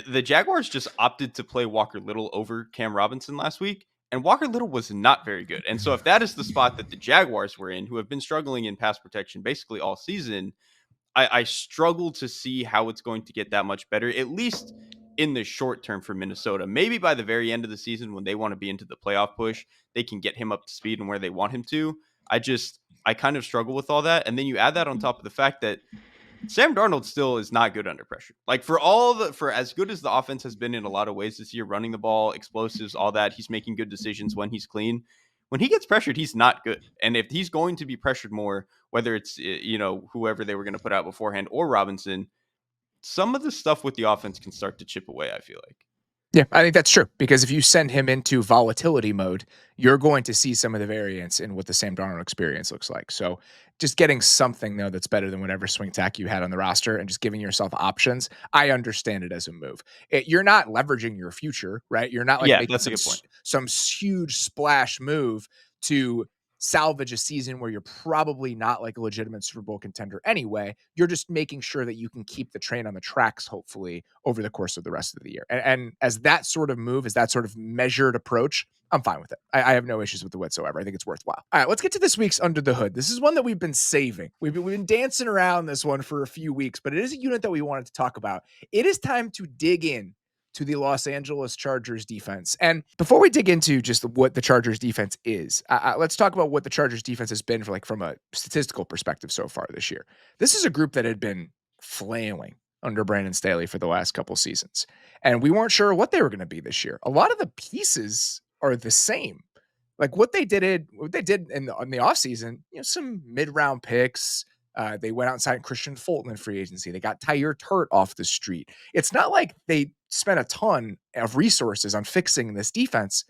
Speaker 2: the Jaguars just opted to play Walker Little over Cam Robinson last week, and Walker Little was not very good. And so, if that is the spot that the Jaguars were in, who have been struggling in pass protection basically all season, I struggle to see how it's going to get that much better, at least in the short term for Minnesota. Maybe by the very end of the season, when they want to be into the playoff push, they can get him up to speed and where they want him to. I kind of struggle with all that. And then you add that on top of the fact that Sam Darnold still is not good under pressure. Like for as good as the offense has been in a lot of ways this year, running the ball, explosives, all that, he's making good decisions when he's clean. When he gets pressured, he's not good. And if he's going to be pressured more, whether it's whoever they were going to put out beforehand or Robinson, some of the stuff with the offense can start to chip away, I feel like.
Speaker 1: Yeah, I think that's true because if you send him into volatility mode, you're going to see some of the variance in what the Sam Darnold experience looks like. So, just getting something though that's better than whatever swing tack you had on the roster and just giving yourself options, I understand it as a move. You're not leveraging your future, right? You're not like
Speaker 2: Yeah,
Speaker 1: making
Speaker 2: that's a good point.
Speaker 1: some huge splash move to salvage a season where you're probably not like a legitimate Super Bowl contender anyway. You're just making sure that you can keep the train on the tracks, hopefully, over the course of the rest of the year. And as that sort of move, as that sort of measured approach, I'm fine with it. I have no issues with it whatsoever. I think it's worthwhile. All right, let's get to this week's Under the Hood. This is one that we've been saving. We've been dancing around this one for a few weeks, but it is a unit that we wanted to talk about. It is time to dig in to the Los Angeles Chargers defense. And before we dig into just what the Chargers defense is, let's talk about what the Chargers defense has been for like from a statistical perspective so far this year. This is a group that had been flailing under Brandon Staley for the last couple seasons, and we weren't sure what they were going to be this year. A lot of the pieces are the same. Like what they did in the offseason, some mid-round picks. They went out and signed Christian Fulton in free agency. They got Tyre Turt off the street. It's not like they spent a ton of resources on fixing this defense.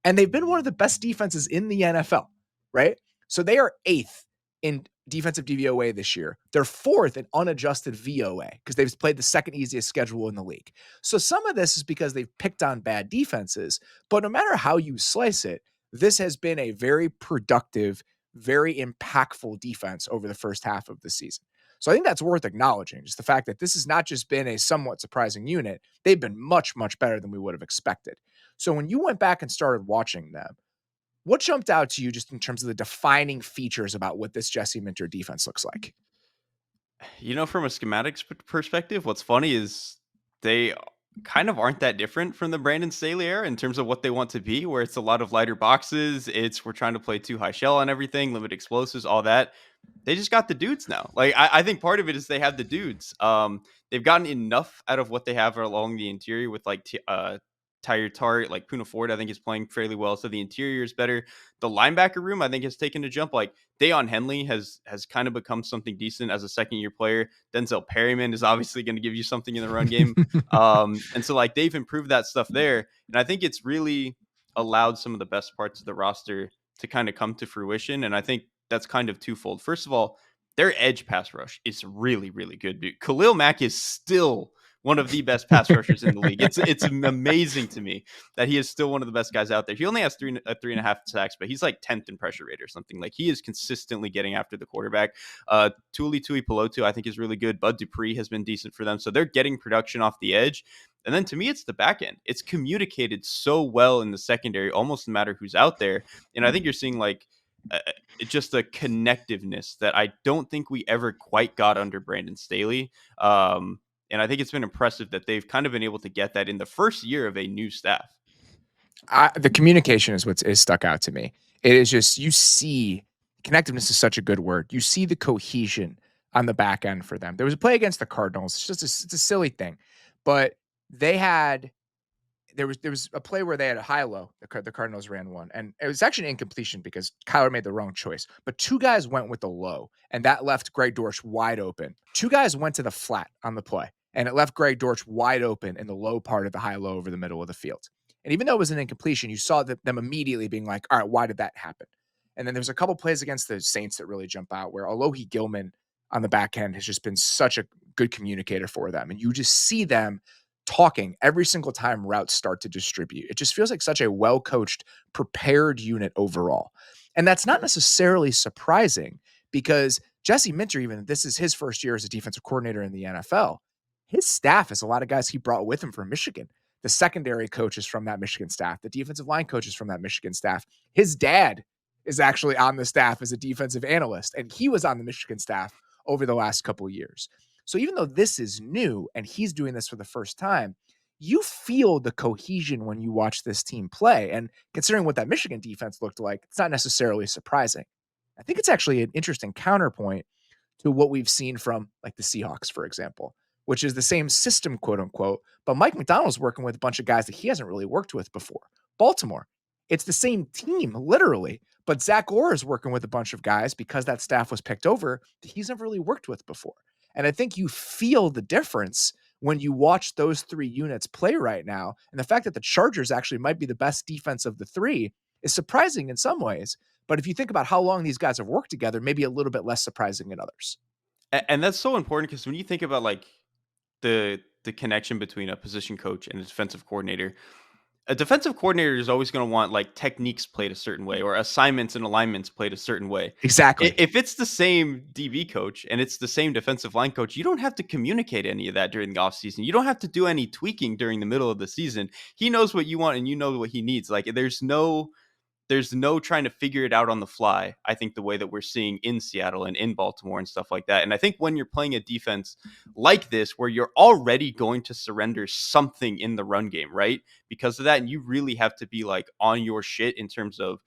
Speaker 1: And they've been one of the best defenses in the NFL, right? So they are 8th in defensive DVOA this year. They're 4th in unadjusted VOA because they've played the second easiest schedule in the league. So some of this is because they've picked on bad defenses, but no matter how you slice it, this has been a very productive, very impactful defense over the first half of the season. So I think that's worth acknowledging, just the fact that this has not just been a somewhat surprising unit. They've been much, much better than we would have expected. So when you went back and started watching them, what jumped out to you just in terms of the defining features about what this Jesse Minter defense looks like?
Speaker 2: From a schematics perspective, what's funny is they kind of aren't that different from the Brandon Staley era in terms of what they want to be, where it's a lot of lighter boxes. It's we're trying to play too high shell on everything, limit explosives, all that. They just got the dudes now. Like I think part of it is they have the dudes. They've gotten enough out of what they have along the interior with like Tyre Tart, like Puna Ford, I think is playing fairly well. So the interior is better. The linebacker room, I think, has taken a jump. Like Deion Henley has kind of become something decent as a second year player. Denzel Perryman is obviously going to give you something in the run game. And so like they've improved that stuff there. And I think it's really allowed some of the best parts of the roster to kind of come to fruition. And I think that's kind of twofold. First of all, their edge pass rush is really, really good, dude. Khalil Mack is still one of the best pass rushers in the league. It's amazing to me that he is still one of the best guys out there. He only has 3.5 sacks, but he's like 10th in pressure rate or something. Like he is consistently getting after the quarterback. Tuli Pelotu, I think, is really good. Bud Dupree has been decent for them. So they're getting production off the edge. And then to me, it's the back end. It's communicated so well in the secondary, almost no matter who's out there. And I think you're seeing like just a connectiveness that I don't think we ever quite got under Brandon Staley. And I think it's been impressive that they've kind of been able to get that in the first year of a new staff.
Speaker 1: The communication is what is stuck out to me. It is just, you see, connectiveness is such a good word. You see the cohesion on the back end for them. There was a play against the Cardinals. It's a silly thing, but there was a play where they had a high-low. The Cardinals ran one, and it was actually an incompletion because Kyler made the wrong choice. But 2 guys went with the low, and that left Greg Dortch wide open. 2 guys went to the flat on the play, and it left Greg Dortch wide open in the low part of the high-low over the middle of the field. And even though it was an incompletion, you saw them immediately being like, all right, why did that happen? And then there's a couple plays against the Saints that really jump out where Alohi Gilman on the back end has just been such a good communicator for them. And you just see them talking every single time routes start to distribute. It just feels like such a well-coached, prepared unit overall. And that's not necessarily surprising because Jesse Minter, even this is his first year as a defensive coordinator in the NFL, his staff is a lot of guys he brought with him from Michigan. The secondary coaches from that Michigan staff, the defensive line coaches from that Michigan staff. His dad is actually on the staff as a defensive analyst, and he was on the Michigan staff over the last couple of years. So even though this is new and he's doing this for the first time, you feel the cohesion when you watch this team play. And considering what that Michigan defense looked like, it's not necessarily surprising. I think it's actually an interesting counterpoint to what we've seen from like the Seahawks, for example, which is the same system, quote unquote, but Mike McDonald's working with a bunch of guys that he hasn't really worked with before. Baltimore, it's the same team, literally, but Zach Orr is working with a bunch of guys because that staff was picked over that he's never really worked with before. And I think you feel the difference when you watch those 3 units play right now. And the fact that the Chargers actually might be the best defense of the 3 is surprising in some ways. But if you think about how long these guys have worked together, maybe a little bit less surprising in others.
Speaker 2: And that's so important because when you think about like the connection between a position coach and a defensive coordinator is always going to want like techniques played a certain way or assignments and alignments played a certain way.
Speaker 1: Exactly.
Speaker 2: If it's the same DB coach and it's the same defensive line coach, you don't have to communicate any of that during the offseason. You don't have to do any tweaking during the middle of the season. He knows what you want and you know what he needs. Like there's no trying to figure it out on the fly. I think the way that we're seeing in Seattle and in Baltimore and stuff like that. And I think when you're playing a defense like this, where you're already going to surrender something in the run game, right? Because of that, and you really have to be like on your shit in terms of,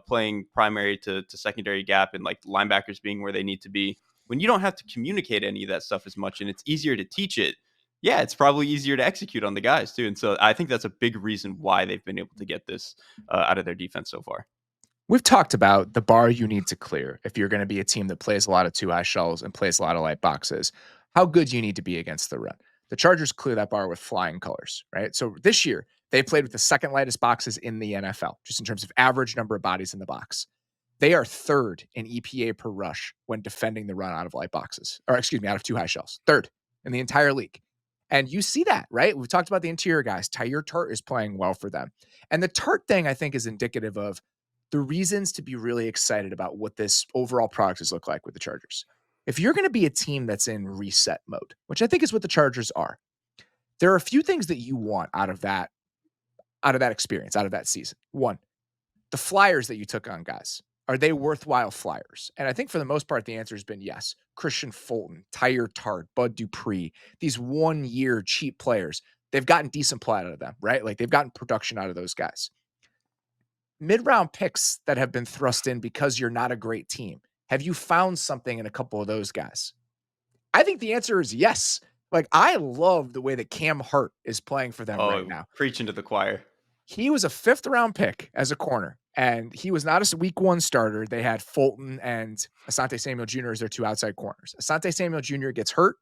Speaker 2: playing primary to secondary gap and like linebackers being where they need to be. When you don't have to communicate any of that stuff as much and it's easier to teach it, yeah, it's probably easier to execute on the guys too. And so I think that's a big reason why they've been able to get this out of their defense so far.
Speaker 1: We've talked about the bar you need to clear if you're going to be a team that plays a lot of 2 high shells and plays a lot of light boxes. How good you need to be against the run. The Chargers clear that bar with flying colors, right? So this year, they played with the second lightest boxes in the NFL, just in terms of average number of bodies in the box. They are third in EPA per rush when defending the run out of light boxes, or excuse me, out of two high shells. Third in the entire league. And you see that, right? We've talked about the interior guys. Tyre Tart is playing well for them. And the Tart thing, I think, is indicative of the reasons to be really excited about what this overall product is look like with the Chargers. If you're going to be a team that's in reset mode, which I think is what the Chargers are, there are a few things that you want out of that experience, out of that season. One, the flyers that you took on, guys, are they worthwhile flyers? And I think for the most part, the answer has been yes. Christian Fulton, Tyre Tart, Bud Dupree, these 1 year cheap players, they've gotten decent play out of them, right? Like they've gotten production out of those guys. Mid-round picks that have been thrust in because you're not a great team. Have you found something in a couple of those guys? I think the answer is yes. Like I love the way that Cam Hart is playing for them right
Speaker 2: Oh,
Speaker 1: now.
Speaker 2: preaching to the choir.
Speaker 1: He was a 5th round pick as a corner, and he was not a week 1 starter. They had Fulton and Asante Samuel Jr. as their 2 outside corners. Asante Samuel Jr. gets hurt,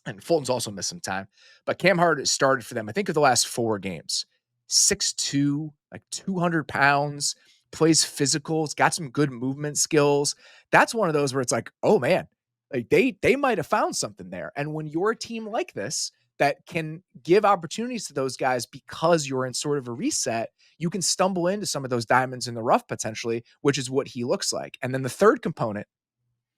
Speaker 1: and Fulton's also missed some time. But Cam Hart has started for them, I think, of the last 4 games. 6'2", like 200 pounds, plays physical. It's got some good movement skills. That's one of those where it's like, oh man, like they might have found something there. And when you're a team like this that can give opportunities to those guys because you're in sort of a reset, you can stumble into some of those diamonds in the rough potentially, which is what he looks like. And then the third component,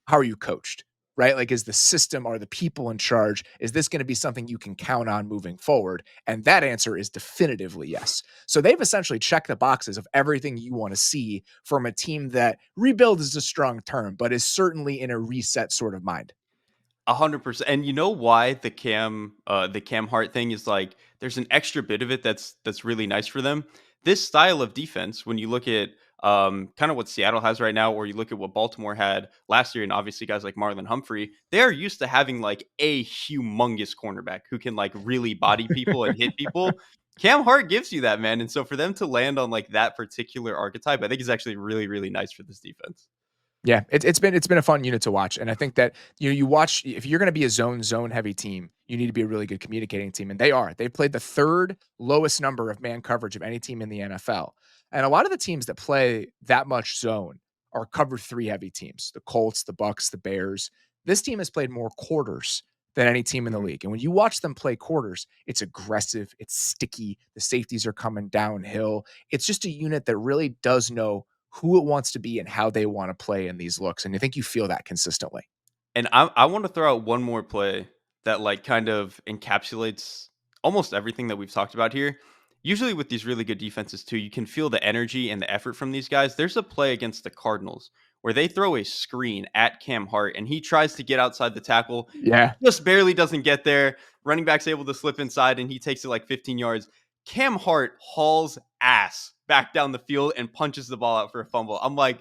Speaker 1: how are you coached? Right? Like, is the system, are the people in charge? Is this going to be something you can count on moving forward? And that answer is definitively yes. So they've essentially checked the boxes of everything you want to see from a team that rebuild is a strong term, but is certainly in a reset sort of mind.
Speaker 2: 100%. And you know why the Cam Hart thing is like there's an extra bit of it that's really nice for them. This style of defense, when you look at kind of what Seattle has right now, or you look at what Baltimore had last year, and obviously guys like Marlon Humphrey, they are used to having like a humongous cornerback who can like really body people and hit people. Cam Hart gives you that, man. And so for them to land on like that particular archetype, I think is actually really, really nice for this defense.
Speaker 1: Yeah, it's been a fun unit to watch, and I think that you watch, if you're going to be a zone heavy team, you need to be a really good communicating team, and they are. They played the 3rd lowest number of man coverage of any team in the NFL, and a lot of the teams that play that much zone are cover 3 heavy teams: the Colts, the Bucks, the Bears. This team has played more quarters than any team in the league, and when you watch them play quarters, it's aggressive, it's sticky. The safeties are coming downhill. It's just a unit that really does know who it wants to be and how they want to play in these looks. And I think you feel that consistently.
Speaker 2: And I want to throw out one more play that like kind of encapsulates almost everything that we've talked about here. Usually with these really good defenses too, you can feel the energy and the effort from these guys. There's a play against the Cardinals where they throw a screen at Cam Hart and he tries to get outside the tackle.
Speaker 1: Yeah.
Speaker 2: Just barely doesn't get there. Running back's able to slip inside and he takes it like 15 yards. Cam Hart hauls ass back down the field and punches the ball out for a fumble. I'm like,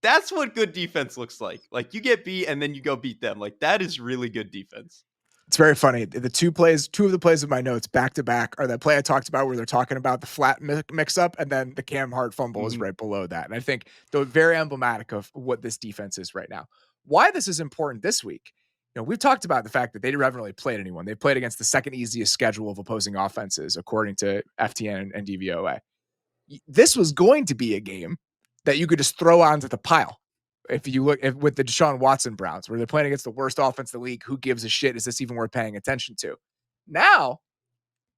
Speaker 2: that's what good defense looks like. Like you get beat and then you go beat them. Like that is really good defense.
Speaker 1: It's very funny. The two of the plays of my notes back to back are that play I talked about where they're talking about the flat mix up, and then the Cam Hart fumble is right below that. And I think they're very emblematic of what this defense is right now. Why this is important this week. We've talked about the fact that they haven't really played anyone. They played against the second easiest schedule of opposing offenses, according to FTN and DVOA. This was going to be a game that you could just throw onto the pile. If you look with the Deshaun Watson Browns, where they're playing against the worst offense in the league, who gives a shit? Is this even worth paying attention to? Now,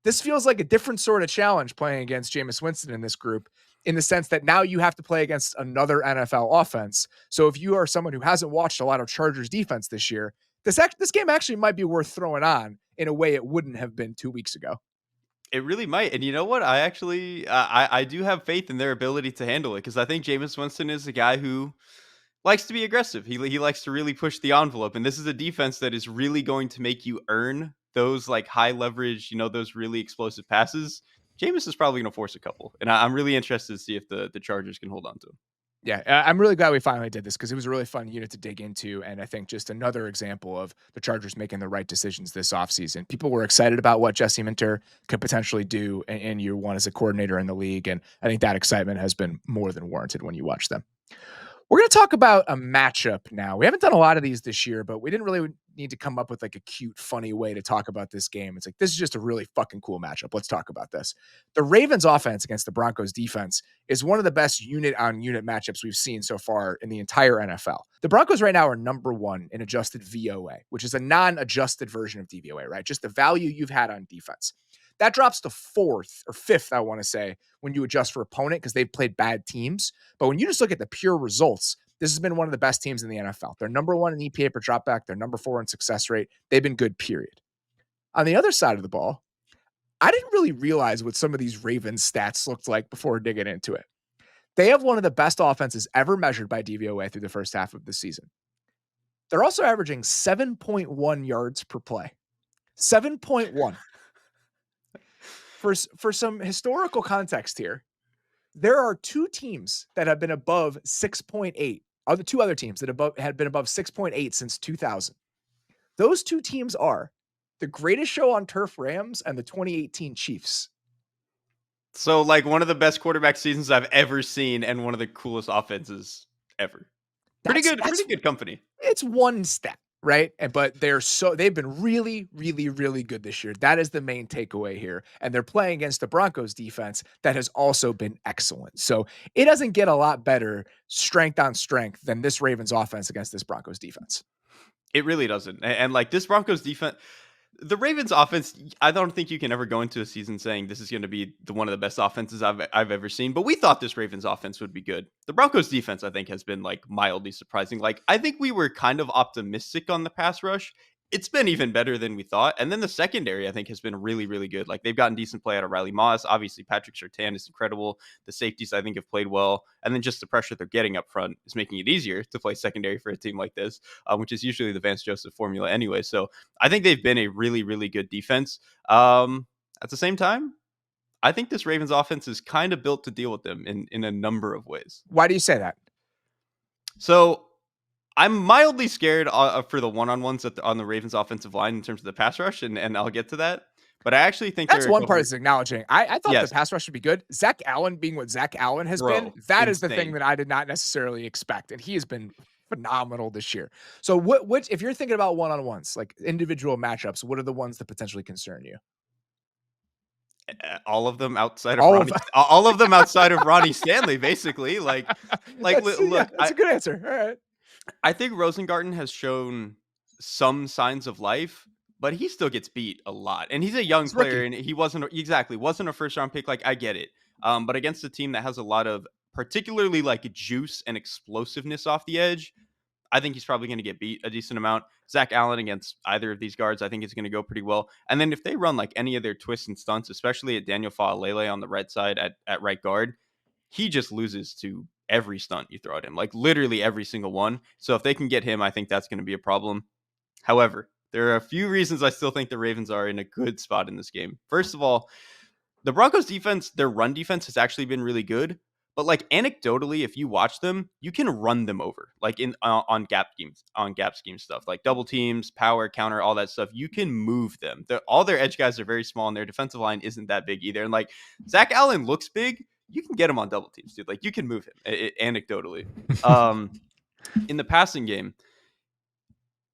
Speaker 1: this feels like a different sort of challenge playing against Jameis Winston in this group, in the sense that now you have to play against another NFL offense. So if you are someone who hasn't watched a lot of Chargers defense this year, this game actually might be worth throwing on in a way it wouldn't have been 2 weeks ago.
Speaker 2: It really might. And you know what? I actually, I do have faith in their ability to handle it because I think Jameis Winston is a guy who likes to be aggressive. He likes to really push the envelope. And this is a defense that is really going to make you earn those like high leverage, those really explosive passes. Jameis is probably going to force a couple. And I'm really interested to see if the Chargers can hold on to him.
Speaker 1: Yeah, I'm really glad we finally did this because it was a really fun unit to dig into. And I think just another example of the Chargers making the right decisions this offseason. People were excited about what Jesse Minter could potentially do in year 1 as a coordinator in the league. And I think that excitement has been more than warranted when you watch them. We're going to talk about a matchup now. We haven't done a lot of these this year, but we didn't really need to come up with like a cute, funny way to talk about this game. It's like, this is just a really fucking cool matchup. Let's talk about this. The Ravens offense against the Broncos defense is one of the best unit on unit matchups we've seen so far in the entire NFL. The Broncos right now are number 1 in adjusted VOA, which is a non-adjusted version of DVOA, right? Just the value you've had on defense. That drops to 4th or 5th, I want to say, when you adjust for opponent because they've played bad teams. But when you just look at the pure results, this has been one of the best teams in the NFL. They're number 1 in EPA per dropback. They're number 4 in success rate. They've been good, period. On the other side of the ball, I didn't really realize what some of these Ravens stats looked like before digging into it. They have one of the best offenses ever measured by DVOA through the first half of the season. They're also averaging 7.1 yards per play. 7.1. For some historical context here, there are 2 teams that have been above 6.8. The 2 other teams that had been above 6.8 since 2000. Those 2 teams are the Greatest Show on Turf Rams and the 2018 Chiefs.
Speaker 2: So, like, one of the best quarterback seasons I've ever seen and one of the coolest offenses ever. Pretty good company.
Speaker 1: It's one stat, right? But they've been really, really, really good this year. That is the main takeaway here. And they're playing against the Broncos defense that has also been excellent. So it doesn't get a lot better strength on strength than this Ravens offense against this Broncos defense.
Speaker 2: It really doesn't. And like this Broncos defense, the Ravens offense, I don't think you can ever go into a season saying this is going to be one of the best offenses I've ever seen. But we thought this Ravens offense would be good. The Broncos defense, I think, has been like mildly surprising. Like, I think we were kind of optimistic on the pass rush. It's been even better than we thought. And then the secondary, I think, has been really, really good. Like, they've gotten decent play out of Riley Moss. Obviously, Patrick Surtain is incredible. The safeties, I think, have played well. And then just the pressure they're getting up front is making it easier to play secondary for a team like this, which is usually the Vance Joseph formula anyway. So I think they've been a really, really good defense. At the same time, I think this Ravens offense is kind of built to deal with them in a number of ways.
Speaker 1: Why do you say that?
Speaker 2: So I'm mildly scared for the one-on-ones on the Ravens offensive line in terms of the pass rush, and I'll get to that. But I actually think
Speaker 1: that's one part that's acknowledging. I thought the pass rush should be good. Zach Allen being what Zach Allen has been, that is the thing that I did not necessarily expect. And he has been phenomenal this year. So which, if you're thinking about one-on-ones, like individual matchups, what are the ones that potentially concern you?
Speaker 2: All of them outside of all of them outside of Ronnie Stanley, basically. Look,
Speaker 1: that's a good answer. All right.
Speaker 2: I think Rosengarten has shown some signs of life, but he still gets beat a lot. And he's a young player, and he wasn't a first round pick. Like, I get it. But against a team that has a lot of particularly like juice and explosiveness off the edge, I think he's probably going to get beat a decent amount. Zach Allen against either of these guards, I think it's going to go pretty well. And then if they run like any of their twists and stunts, especially at Daniel Faalele on the right side at right guard, he just loses to every stunt you throw at him, like literally every single one. So if they can get him, I think that's going to be a problem. However, there are a few reasons I still think the Ravens are in a good spot in this game. First of all, the Broncos defense, their run defense has actually been really good. But like anecdotally, if you watch them, you can run them over, like on gap scheme stuff, like double teams, power, counter, all that stuff. You can move them. All their edge guys are very small, and their defensive line isn't that big either. And like Zach Allen looks big, you can get him on double teams, dude. Like, you can move him anecdotally. In the passing game,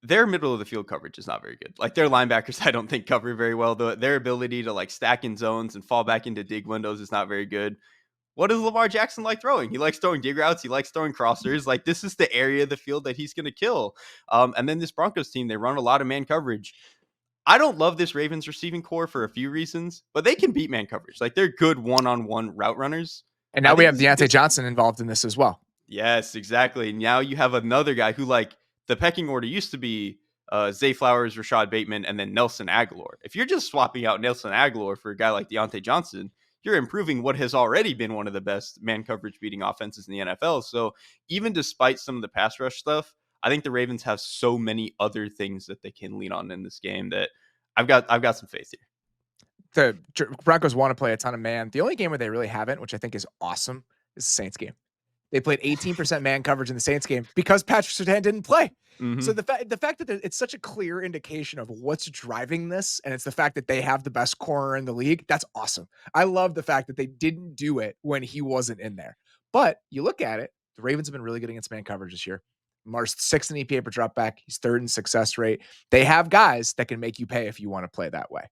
Speaker 2: their middle of the field coverage is not very good. Like, their linebackers, I don't think cover very well. Their ability to like stack in zones and fall back into dig windows is not very good. What does Lamar Jackson like throwing? He likes throwing dig routes. He likes throwing crossers. Like, this is the area of the field that he's going to kill. And then this Broncos team, they run a lot of man coverage. I don't love this Ravens receiving core for a few reasons, but they can beat man coverage. Like, they're good one-on-one route runners.
Speaker 1: And now we have Deontay Johnson involved in this as well.
Speaker 2: Yes, exactly. Now you have another guy who, like, the pecking order used to be Zay Flowers, Rashad Bateman, and then Nelson Aguilar. If you're just swapping out Nelson Aguilar for a guy like Deontay Johnson, you're improving what has already been one of the best man coverage beating offenses in the NFL. So even despite some of the pass rush stuff, I think the Ravens have so many other things that they can lean on in this game that I've got some faith here.
Speaker 1: The Broncos want to play a ton of man. The only game where they really haven't, which I think is awesome, is the Saints game. They played 18% man coverage in the Saints game because Patrick Surtain didn't play. Mm-hmm. So the fact that it's such a clear indication of what's driving this, and it's the fact that they have the best corner in the league, that's awesome. I love the fact that they didn't do it when he wasn't in there. But you look at it, the Ravens have been really good against man coverage this year. Lamar's 6th in EPA per dropback. He's 3rd in success rate. They have guys that can make you pay if you want to play that way.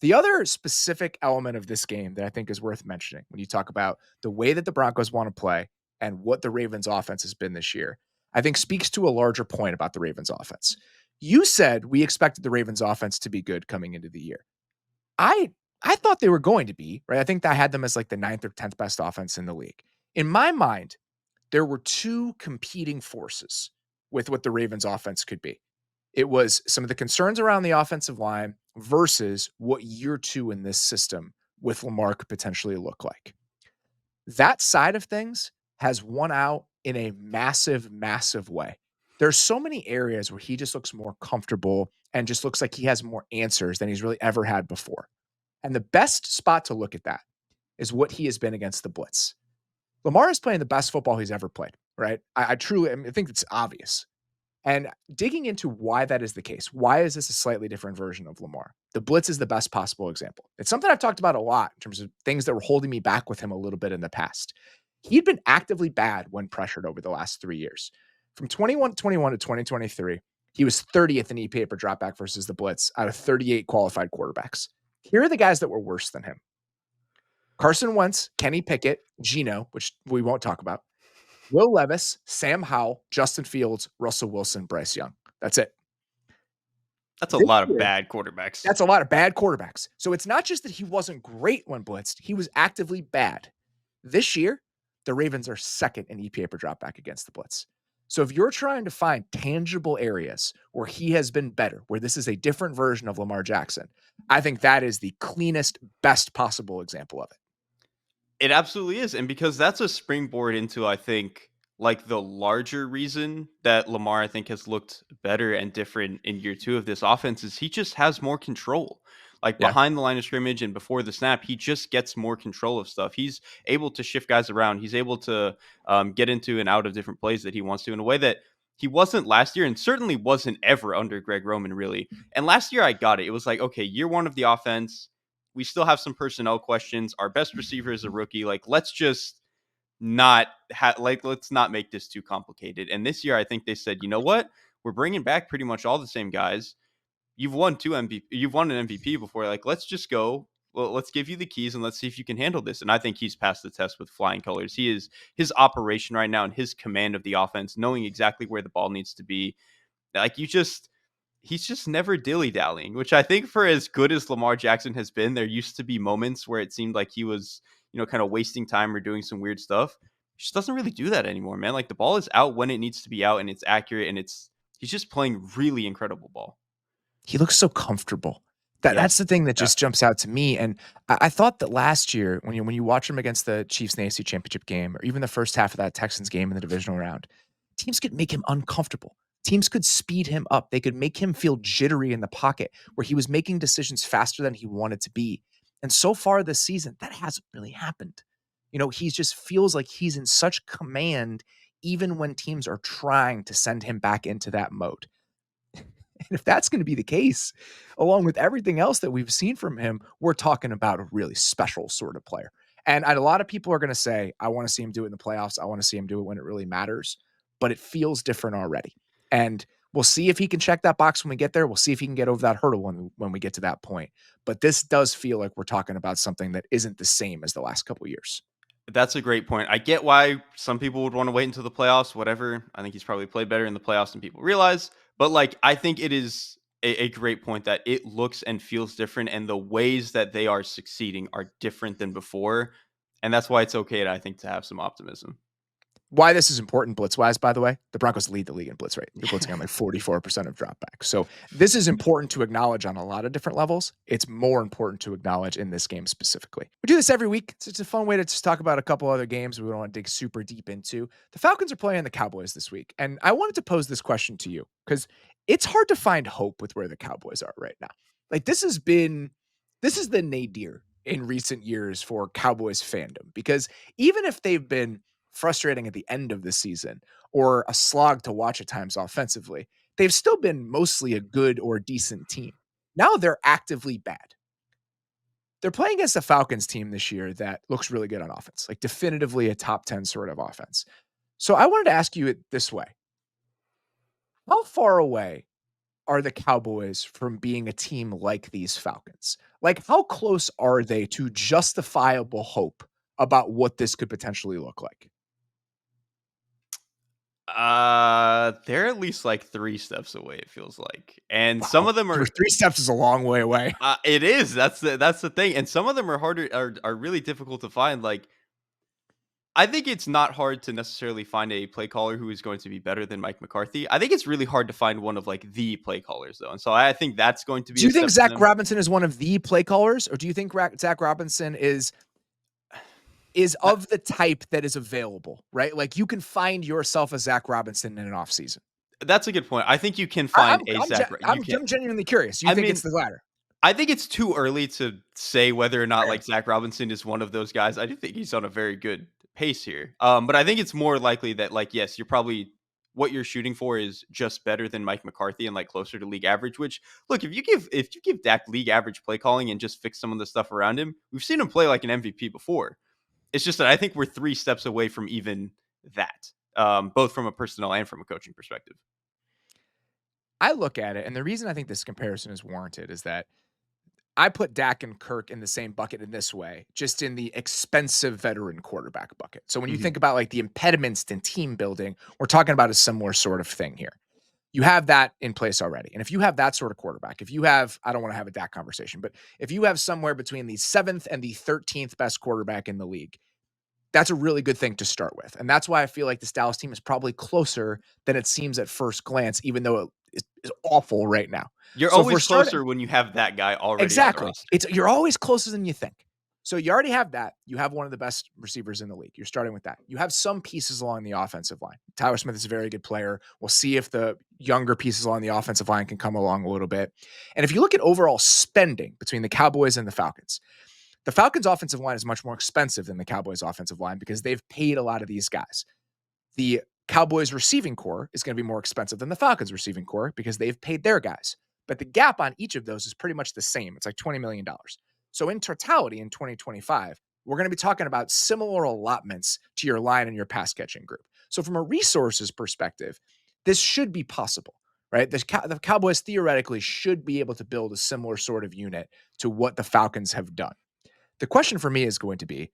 Speaker 1: The other specific element of this game that I think is worth mentioning when you talk about the way that the Broncos want to play and what the Ravens offense has been this year, I think speaks to a larger point about the Ravens offense. You said we expected the Ravens offense to be good coming into the year. I I thought they were going to be, right? I think I had them as like the 9th or 10th best offense in the league. In my mind, there were two competing forces with what the Ravens offense could be. It was some of the concerns around the offensive line versus what year 2 in this system with Lamar could potentially look like. That side of things has won out in a massive, massive way. There's so many areas where he just looks more comfortable and just looks like he has more answers than he's really ever had before. And the best spot to look at that is what he has been against the blitz. Lamar is playing the best football he's ever played, right? I truly I think it's obvious. And digging into why that is the case, why is this a slightly different version of Lamar? The blitz is the best possible example. It's something I've talked about a lot in terms of things that were holding me back with him a little bit in the past. He'd been actively bad when pressured over the last 3 years. From 21 to 2023, he was 30th in EPA per dropback versus the blitz out of 38 qualified quarterbacks. Here are the guys that were worse than him: Carson Wentz, Kenny Pickett, Geno, which we won't talk about, Will Levis, Sam Howell, Justin Fields, Russell Wilson, Bryce Young. That's it.
Speaker 2: That's a
Speaker 1: This
Speaker 2: lot of
Speaker 1: year,
Speaker 2: bad quarterbacks.
Speaker 1: that's a lot of bad quarterbacks. So it's not just that he wasn't great when blitzed, he was actively bad. This year, the Ravens are 2nd in EPA per dropback against the blitz. So if you're trying to find tangible areas where he has been better, where this is a different version of Lamar Jackson, I think that is the cleanest, best possible example of it.
Speaker 2: It absolutely is. And because that's a springboard into, I think, like the larger reason that Lamar, I think, has looked better and different in year 2 of this offense is he just has more control. Like
Speaker 1: Yeah.
Speaker 2: behind the line of scrimmage and before the snap, he just gets more control of stuff. He's able to shift guys around. He's able to get into and out of different plays that he wants to in a way that he wasn't last year and certainly wasn't ever under Greg Roman, really. And last year, I got it. It was like, okay, year 1 of the offense, we still have some personnel questions. Our best receiver is a rookie. Like, let's just let's not make this too complicated. And this year, I think they said, you know what? We're bringing back pretty much all the same guys. You've won You've won an MVP before. Like, let's just go. Well, let's give you the keys and let's see if you can handle this. And I think he's passed the test with flying colors. He is his operation right now and his command of the offense, knowing exactly where the ball needs to be. Like, he's just never dilly-dallying, which I think for as good as Lamar Jackson has been, there used to be moments where it seemed like he was, kind of wasting time or doing some weird stuff. He just doesn't really do that anymore, man. Like, the ball is out when it needs to be out and it's accurate and he's just playing really incredible ball.
Speaker 1: He looks so comfortable.
Speaker 2: Yeah.
Speaker 1: That's the thing that
Speaker 2: Yeah.
Speaker 1: just jumps out to me, and I thought that last year when you watch him against the Chiefs in the AFC Championship game, or even the first half of that Texans game in the divisional round, teams could make him uncomfortable. Teams could speed him up. They could make him feel jittery in the pocket, where he was making decisions faster than he wanted to be. And so far this season, that hasn't really happened. He just feels like he's in such command, even when teams are trying to send him back into that mode. And if that's going to be the case, along with everything else that we've seen from him, we're talking about a really special sort of player. And a lot of people are going to say, I want to see him do it in the playoffs. I want to see him do it when it really matters. But it feels different already. And we'll see if he can check that box when we get there. We'll see if he can get over that hurdle when we get to that point. But this does feel like we're talking about something that isn't the same as the last couple of years.
Speaker 2: That's a great point. I get why some people would want to wait until the playoffs, whatever. I think he's probably played better in the playoffs than people realize. But like, I think it is a great point that it looks and feels different, and the ways that they are succeeding are different than before. And that's why it's okay, I think, to have some optimism.
Speaker 1: Why this is important blitz-wise, by the way, the Broncos lead the league in blitz rate. They're blitzing on like 44% of dropback. So this is important to acknowledge on a lot of different levels. It's more important to acknowledge in this game specifically. We do this every week. It's a fun way to just talk about a couple other games we don't want to dig super deep into. The Falcons are playing the Cowboys this week, and I wanted to pose this question to you because it's hard to find hope with where the Cowboys are right now. Like, this is the nadir in recent years for Cowboys fandom, because even if they've been frustrating at the end of the season or a slog to watch at times offensively, they've still been mostly a good or decent team. Now they're actively bad. They're playing against a Falcons team this year that looks really good on offense, like definitively a top 10 sort of offense. So I wanted to ask you it this way. How far away are the Cowboys from being a team like these Falcons? Like, how close are they to justifiable hope about what this could potentially look like?
Speaker 2: They're at least like 3 steps away, it feels like. And some
Speaker 1: Wow,
Speaker 2: of them are
Speaker 1: 3 steps is a long way away.
Speaker 2: it is. That's the thing. And some of them are harder are really difficult to find. Like I think it's not hard to necessarily find a play caller who is going to be better than Mike McCarthy. I think it's really hard to find one of like the play callers though. And so I think that's going to be
Speaker 1: Do
Speaker 2: a
Speaker 1: you think
Speaker 2: step for
Speaker 1: Zach
Speaker 2: them.
Speaker 1: Robinson is one of the play callers, or do you think Zach Robinson is
Speaker 2: Uh,
Speaker 1: of the type that is available, right? Like, you can find yourself a Zach Robinson in an offseason.
Speaker 2: That's a good point. I think you can
Speaker 1: I
Speaker 2: find a you can.
Speaker 1: I'm genuinely curious. You
Speaker 2: I
Speaker 1: think it's
Speaker 2: mean,
Speaker 1: the latter?
Speaker 2: I think it's too early to say whether or not
Speaker 1: Fair.
Speaker 2: like Zach Robinson is one of those guys. I do think he's on a very good pace here. But I think it's more likely that like yes, you're probably what you're shooting for is just better than Mike McCarthy and like closer to league average. Which look, if you give Dak league average play calling and just fix some of the stuff around him, we've seen him play like an MVP before. It's just that I think we're 3 steps away from even that, both from a personnel and from a coaching perspective.
Speaker 1: I look at it, and the reason I think this comparison is warranted is that I put Dak and Kirk in the same bucket in this way, just in the expensive veteran quarterback bucket. So when you
Speaker 2: Mhm.
Speaker 1: think about like the impediments to team building, we're talking about a similar sort of thing here. You have that in place already. And if you have that sort of quarterback, if you have, I don't want to have a Dak conversation, but if you have somewhere between the 7th and the 13th best quarterback in the league, that's a really good thing to start with. And that's why I feel like this Dallas team is probably closer than it seems at first glance, even though it is awful right now.
Speaker 2: You're
Speaker 1: So if we're
Speaker 2: always
Speaker 1: starting,
Speaker 2: closer when you have that guy already on the
Speaker 1: exactly.
Speaker 2: roster.
Speaker 1: You're always closer than you think. So you already have that. You have one of the best receivers in the league. You're starting with that. You have some pieces along the offensive line. Tyler Smith is a very good player. We'll see if the younger pieces along the offensive line can come along a little bit. And if you look at overall spending between the Cowboys and the Falcons offensive line is much more expensive than the Cowboys offensive line because they've paid a lot of these guys. The Cowboys receiving core is going to be more expensive than the Falcons receiving core because they've paid their guys. But the gap on each of those is pretty much the same. It's like $20 million. So in totality in 2025, we're going to be talking about similar allotments to your line and your pass catching group. So from a resources perspective, this should be possible, right? The Cowboys theoretically should be able to build a similar sort of unit to what the Falcons have done. The question for me is going to be,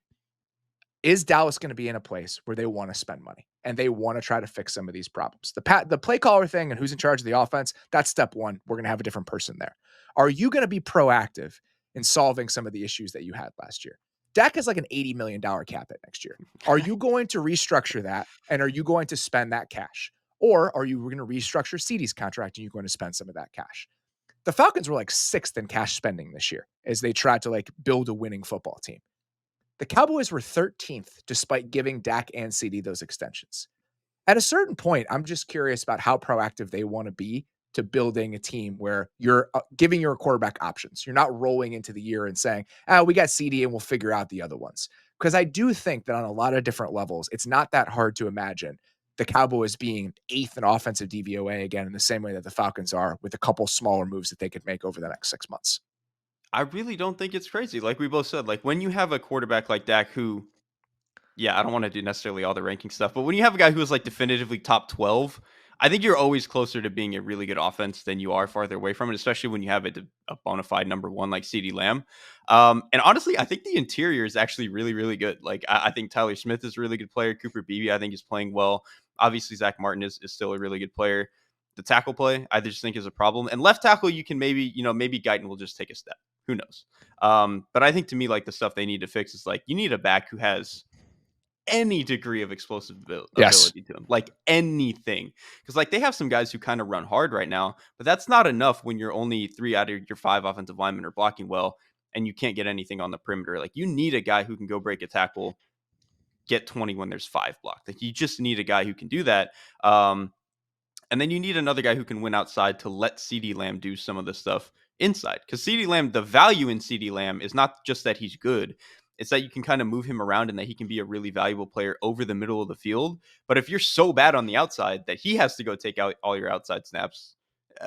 Speaker 1: is Dallas going to be in a place where they want to spend money and they want to try to fix some of these problems? The play caller thing and who's in charge of the offense, that's step one. We're going to have a different person there. Are you going to be proactive in solving some of the issues that you had last year? Dak is like an $80 million cap hit next year. Are you going to restructure that and are you going to spend that cash? Or are you going to restructure CD's contract and you're going to spend some of that cash? The Falcons were like 6th in cash spending this year as they tried to like build a winning football team. The Cowboys were 13th despite giving Dak and CD those extensions. At a certain point, I'm just curious about how proactive they want to be to building a team where you're giving your quarterback options. You're not rolling into the year and saying, we got CD and we'll figure out the other ones. Because I do think that on a lot of different levels, it's not that hard to imagine the Cowboys being 8th in offensive DVOA again in the same way that the Falcons are, with a couple smaller moves that they could make over the next 6 months.
Speaker 2: I really don't think it's crazy. Like we both said, like when you have a quarterback like Dak who yeah, I don't want to do necessarily all the ranking stuff, but when you have a guy who is like definitively top 12, I think you're always closer to being a really good offense than you are farther away from it, especially when you have a bona fide number one like CeeDee Lamb. And honestly, I think the interior is actually really, really good. Like, I think Tyler Smith is a really good player. Cooper Beebe, I think, is playing well. Obviously, Zach Martin is still a really good player. The tackle play, I just think, is a problem. And left tackle, you can maybe Guyton will just take a step. Who knows? But I think to me, like, the stuff they need to fix is like, you need a back who has any degree of explosive
Speaker 1: Yes.
Speaker 2: ability to him, like anything. Because like they have some guys who kind of run hard right now, but that's not enough when you're only 3 out of your 5 offensive linemen are blocking well, and you can't get anything on the perimeter. Like you need a guy who can go break a tackle, get 20 when there's 5 blocked. Like you just need a guy who can do that. And then you need another guy who can win outside to let CeeDee Lamb do some of the stuff inside. Because CeeDee Lamb, the value in CeeDee Lamb is not just that he's good, it's that you can kind of move him around and that he can be a really valuable player over the middle of the field. But if you're so bad on the outside that he has to go take out all your outside snaps,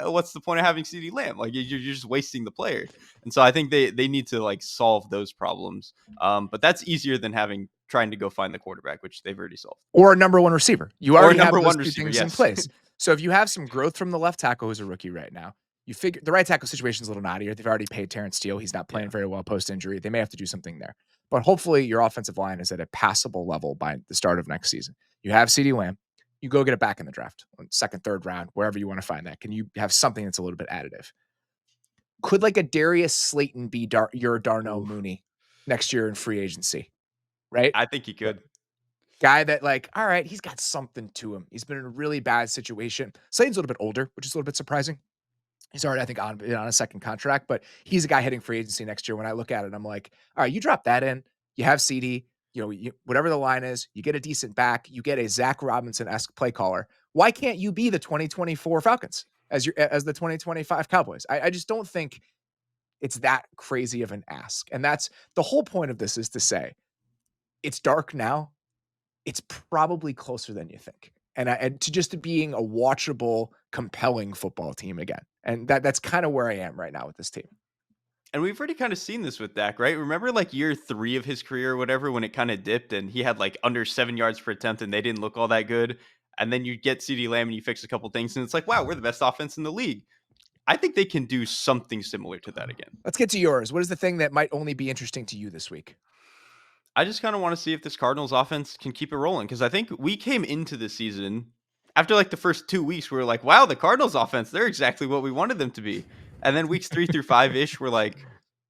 Speaker 2: what's the point of having CeeDee Lamb? Like you're just wasting the player. And so I think they need to like solve those problems. But that's easier than trying to go find the quarterback, which they've already solved.
Speaker 1: Or a number one receiver. You
Speaker 2: Or a
Speaker 1: already have
Speaker 2: number
Speaker 1: those
Speaker 2: one
Speaker 1: two
Speaker 2: receiver,
Speaker 1: things in
Speaker 2: yes.
Speaker 1: place. So if you have some growth from the left tackle who's a rookie right now, you figure the right tackle situation is a little knottier. They've already paid Terrence Steele. He's not playing
Speaker 2: Yeah.
Speaker 1: very well post injury. They may have to do something there. But hopefully your offensive line is at a passable level by the start of next season. You have CeeDee Lamb. You go get it back in the draft, second, third round, wherever you want to find that. Can you have something that's a little bit additive? Could like a Darius Slayton be your Darnell
Speaker 2: Ooh,
Speaker 1: Mooney next year in free agency, right?
Speaker 2: I think he could.
Speaker 1: Guy that like, all right, he's got something to him. He's been in a really bad situation. Slayton's a little bit older, which is a little bit surprising. He's already, I think, on a second contract, but he's a guy hitting free agency next year. When I look at it, I'm like, all right, you drop that in. You have CD, whatever the line is, you get a decent back, you get a Zach Robinson-esque play caller. Why can't you be the 2024 Falcons as the 2025 Cowboys? I just don't think it's that crazy of an ask. And that's the whole point of this, is to say it's dark now. It's probably closer than you think. And to just being a watchable, compelling football team again. And that's kind of where I am right now with this team.
Speaker 2: And we've already kind of seen this with Dak, right? Remember like year 3 of his career or whatever when it kind of dipped and he had like under 7 yards per attempt and they didn't look all that good. And then you get CeeDee Lamb and you fix a couple things and it's like, wow, we're the best offense in the league. I think they can do something similar to that again.
Speaker 1: Let's get to yours. What is the thing that might only be interesting to you this week?
Speaker 2: I just kind of want to see if this Cardinals offense can keep it rolling because I think we came into the season after like the first 2 weeks, we were like, wow, the Cardinals offense, they're exactly what we wanted them to be. And then weeks 3 through 5 ish, we're like,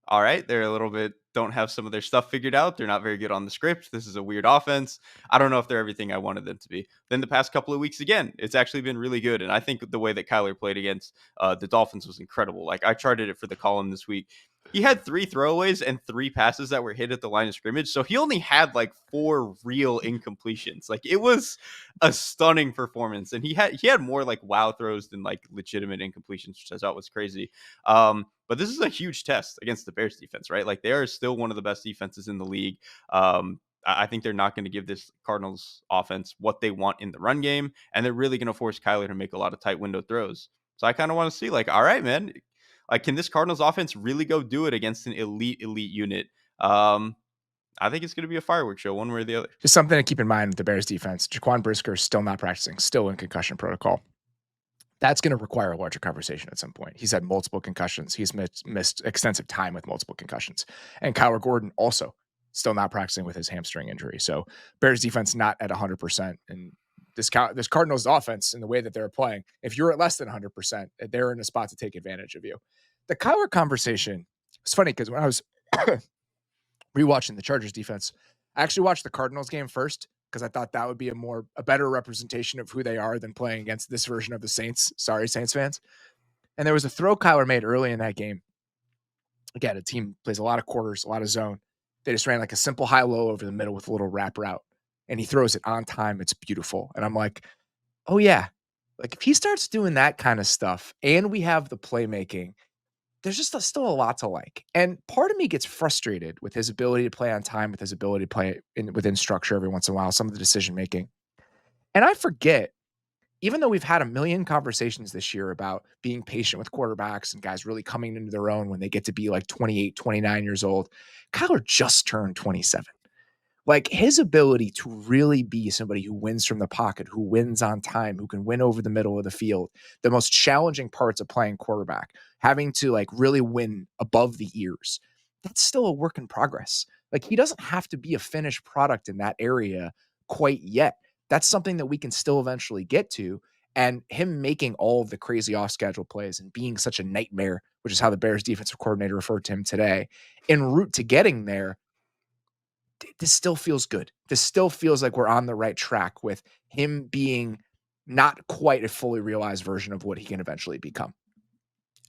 Speaker 2: all right, they're a little bit, don't have some of their stuff figured out. They're not very good on the script. This is a weird offense. I don't know if they're everything I wanted them to be. Then the past couple of weeks, again, it's actually been really good. And I think the way that Kyler played against the Dolphins was incredible. Like I charted it for the column this week. He had 3 throwaways and 3 passes that were hit at the line of scrimmage. So he only had like 4 real incompletions. Like it was a stunning performance. And he had more like wow throws than like legitimate incompletions, which I thought was crazy. But this is a huge test against the Bears defense, right? Like they are still one of the best defenses in the league. I think they're not going to give this Cardinals offense what they want in the run game, and they're really going to force Kyler to make a lot of tight window throws. So I kind of want to see, like, all right, man, like, can this Cardinals offense really go do it against an elite unit? I think it's going to be a fireworks show, one way or the other.
Speaker 1: Just something to keep in mind with the Bears defense. Jaquan Brisker is still not practicing, still in concussion protocol. That's going to require a larger conversation at some point. He's had multiple concussions. He's missed extensive time with multiple concussions. And Kyler Gordon also still not practicing with his hamstring injury. So Bears defense not at 100%. And this Cardinals offense, in the way that they're playing, if you're at less than 100%, they're in a spot to take advantage of you. The Kyler conversation, it's funny because when I was rewatching the Chargers defense, I actually watched the Cardinals game first because I thought that would be a better representation of who they are than playing against this version of the Saints. Sorry, Saints fans. And there was a throw Kyler made early in that game. Again, a team plays a lot of quarters, a lot of zone. They just ran like a simple high-low over the middle with a little wrap route. And he throws it on time. It's beautiful. And I'm like, oh yeah. Like if he starts doing that kind of stuff and we have the playmaking, there's just still a lot to like. And part of me gets frustrated with his ability to play on time, with his ability to play within structure every once in a while, some of the decision making. And I forget, even though we've had a million conversations this year about being patient with quarterbacks and guys really coming into their own when they get to be like 28, 29 years old, Kyler just turned 27. Like his ability to really be somebody who wins from the pocket, who wins on time, who can win over the middle of the field, the most challenging parts of playing quarterback, having to like really win above the ears, that's still a work in progress. Like he doesn't have to be a finished product in that area quite yet. That's something that we can still eventually get to. And him making all of the crazy off schedule plays and being such a nightmare, which is how the Bears defensive coordinator referred to him today, en route to getting there, this still feels good. This still feels like we're on the right track with him being not quite a fully realized version of what he can eventually become.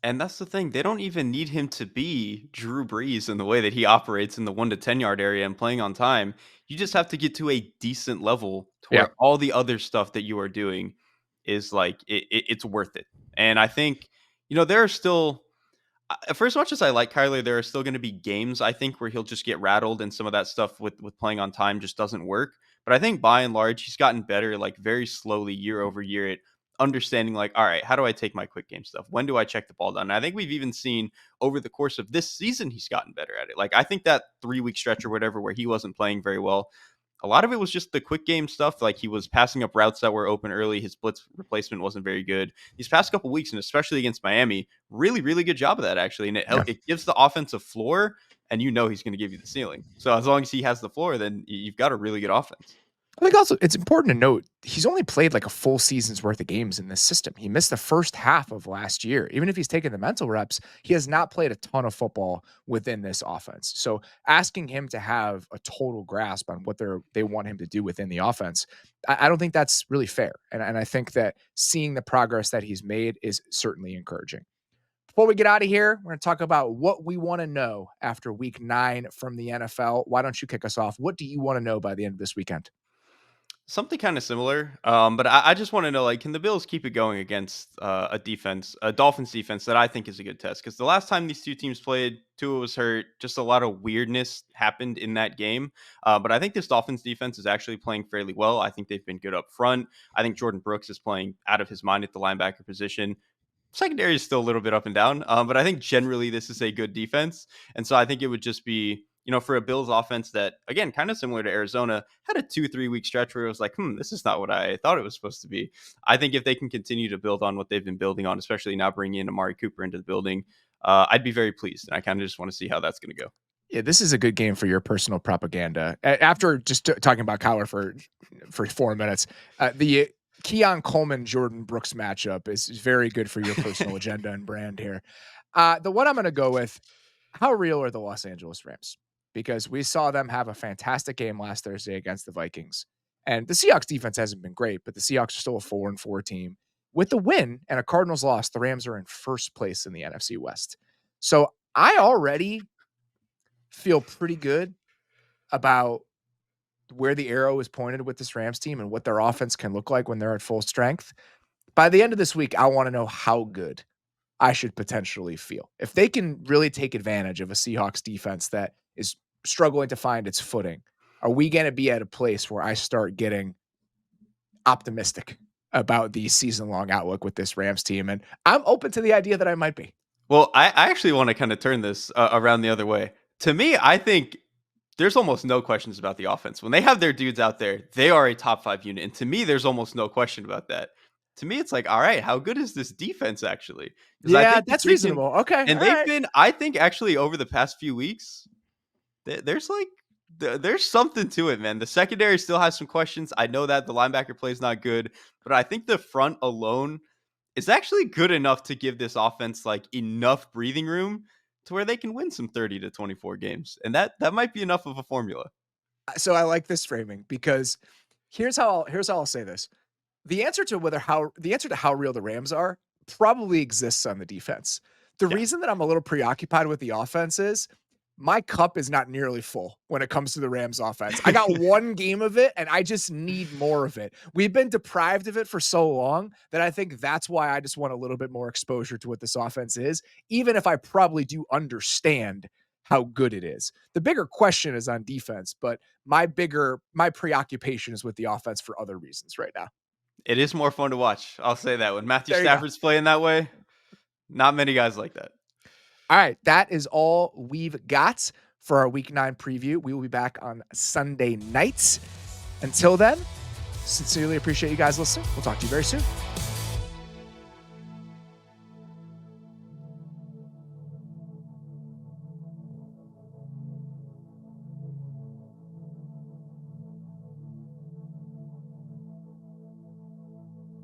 Speaker 2: And that's the thing. They don't even need him to be Drew Brees in the way that he operates in the 1 to 10 yard area and playing on time. You just have to get to a decent level to
Speaker 1: Yeah.
Speaker 2: where all the other stuff that you are doing is like it's worth it. And I think, there are still, for as much as I like Kyler, there are still going to be games I think where he'll just get rattled and some of that stuff with playing on time just doesn't work. But I think by and large he's gotten better, like very slowly year over year at understanding, like, all right, how do I take my quick game stuff? When do I check the ball down? And I think we've even seen over the course of this season he's gotten better at it. Like I think that 3-week stretch or whatever where he wasn't playing very well, a lot of it was just the quick game stuff. Like he was passing up routes that were open early. His blitz replacement wasn't very good these past couple weeks, and especially against Miami. Really, really good job of that actually, and
Speaker 1: Yeah.
Speaker 2: it gives the offense a floor, and you know he's going to give you the ceiling. So as long as he has the floor, then you've got a really good offense.
Speaker 1: I think also it's important to note he's only played like a full season's worth of games in this system. He missed the first half of last year. Even if he's taken the mental reps, he has not played a ton of football within this offense. So asking him to have a total grasp on what they want him to do within the offense, I don't think that's really fair. And I think that seeing the progress that he's made is certainly encouraging. Before we get out of here, we're going to talk about what we want to know after week 9 from the NFL. Why don't you kick us off? What do you want to know by the end of this weekend?
Speaker 2: Something kind of similar, but I just want to know, like, can the Bills keep it going against a Dolphins defense that I think is a good test? Because the last time these two teams played, Tua was hurt. Just a lot of weirdness happened in that game. But I think this Dolphins defense is actually playing fairly well. I think they've been good up front. I think Jordan Brooks is playing out of his mind at the linebacker position. Secondary is still a little bit up and down, but I think generally this is a good defense. And so I think it would just be, for a Bills offense that, again, kind of similar to Arizona, had a 2-3 week stretch where it was like, this is not what I thought it was supposed to be. I think if they can continue to build on what they've been building on, especially now bringing in Amari Cooper into the building, I'd be very pleased. And I kind of just want to see how that's going to go.
Speaker 1: Yeah, this is a good game for your personal propaganda. After just talking about Kyler for 4 minutes, the Keon Coleman Jordan Brooks matchup is very good for your personal agenda and brand here. The one I'm going to go with, how real are the Los Angeles Rams? Because we saw them have a fantastic game last Thursday against the Vikings. And the Seahawks defense hasn't been great, but the Seahawks are still a 4-4 team. With the win and a Cardinals loss, the Rams are in first place in the NFC West. So I already feel pretty good about where the arrow is pointed with this Rams team and what their offense can look like when they're at full strength. By the end of this week, I want to know how good I should potentially feel. If they can really take advantage of a Seahawks defense that is struggling to find its footing, are we going to be at a place where I start getting optimistic about the season-long outlook with this Rams team? And I'm open to the idea that I might be.
Speaker 2: Well, I actually want to kind of turn this around the other way. To me, I think there's almost no questions about the offense. When they have their dudes out there, they are a top 5 unit. And to me, there's almost no question about that. To me, it's like, all right, how good is this defense actually?
Speaker 1: Yeah, that's reasonable. Okay.
Speaker 2: And they've been, I think, actually over the past few weeks, there's something to it, man. The secondary still has some questions. I know that the linebacker play is not good, but I think the front alone is actually good enough to give this offense like enough breathing room to where they can win some 30-24 games. And that might be enough of a formula.
Speaker 1: So I like this framing because here's how I'll say this. The answer to how real the Rams are probably exists on the defense. The reason that I'm a little preoccupied with the offense is my cup is not nearly full when it comes to the Rams offense. I got one game of it and I just need more of it. We've been deprived of it for so long that I think that's why I just want a little bit more exposure to what this offense is, even if I probably do understand how good it is. The bigger question is on defense, but my preoccupation is with the offense for other reasons right now.
Speaker 2: It is more fun to watch. I'll say that. When Matthew Stafford's playing that way, not many guys like that.
Speaker 1: All right, that is all we've got for our Week 9 preview. We will be back on Sunday nights. Until then, sincerely appreciate you guys listening. We'll talk to you very soon.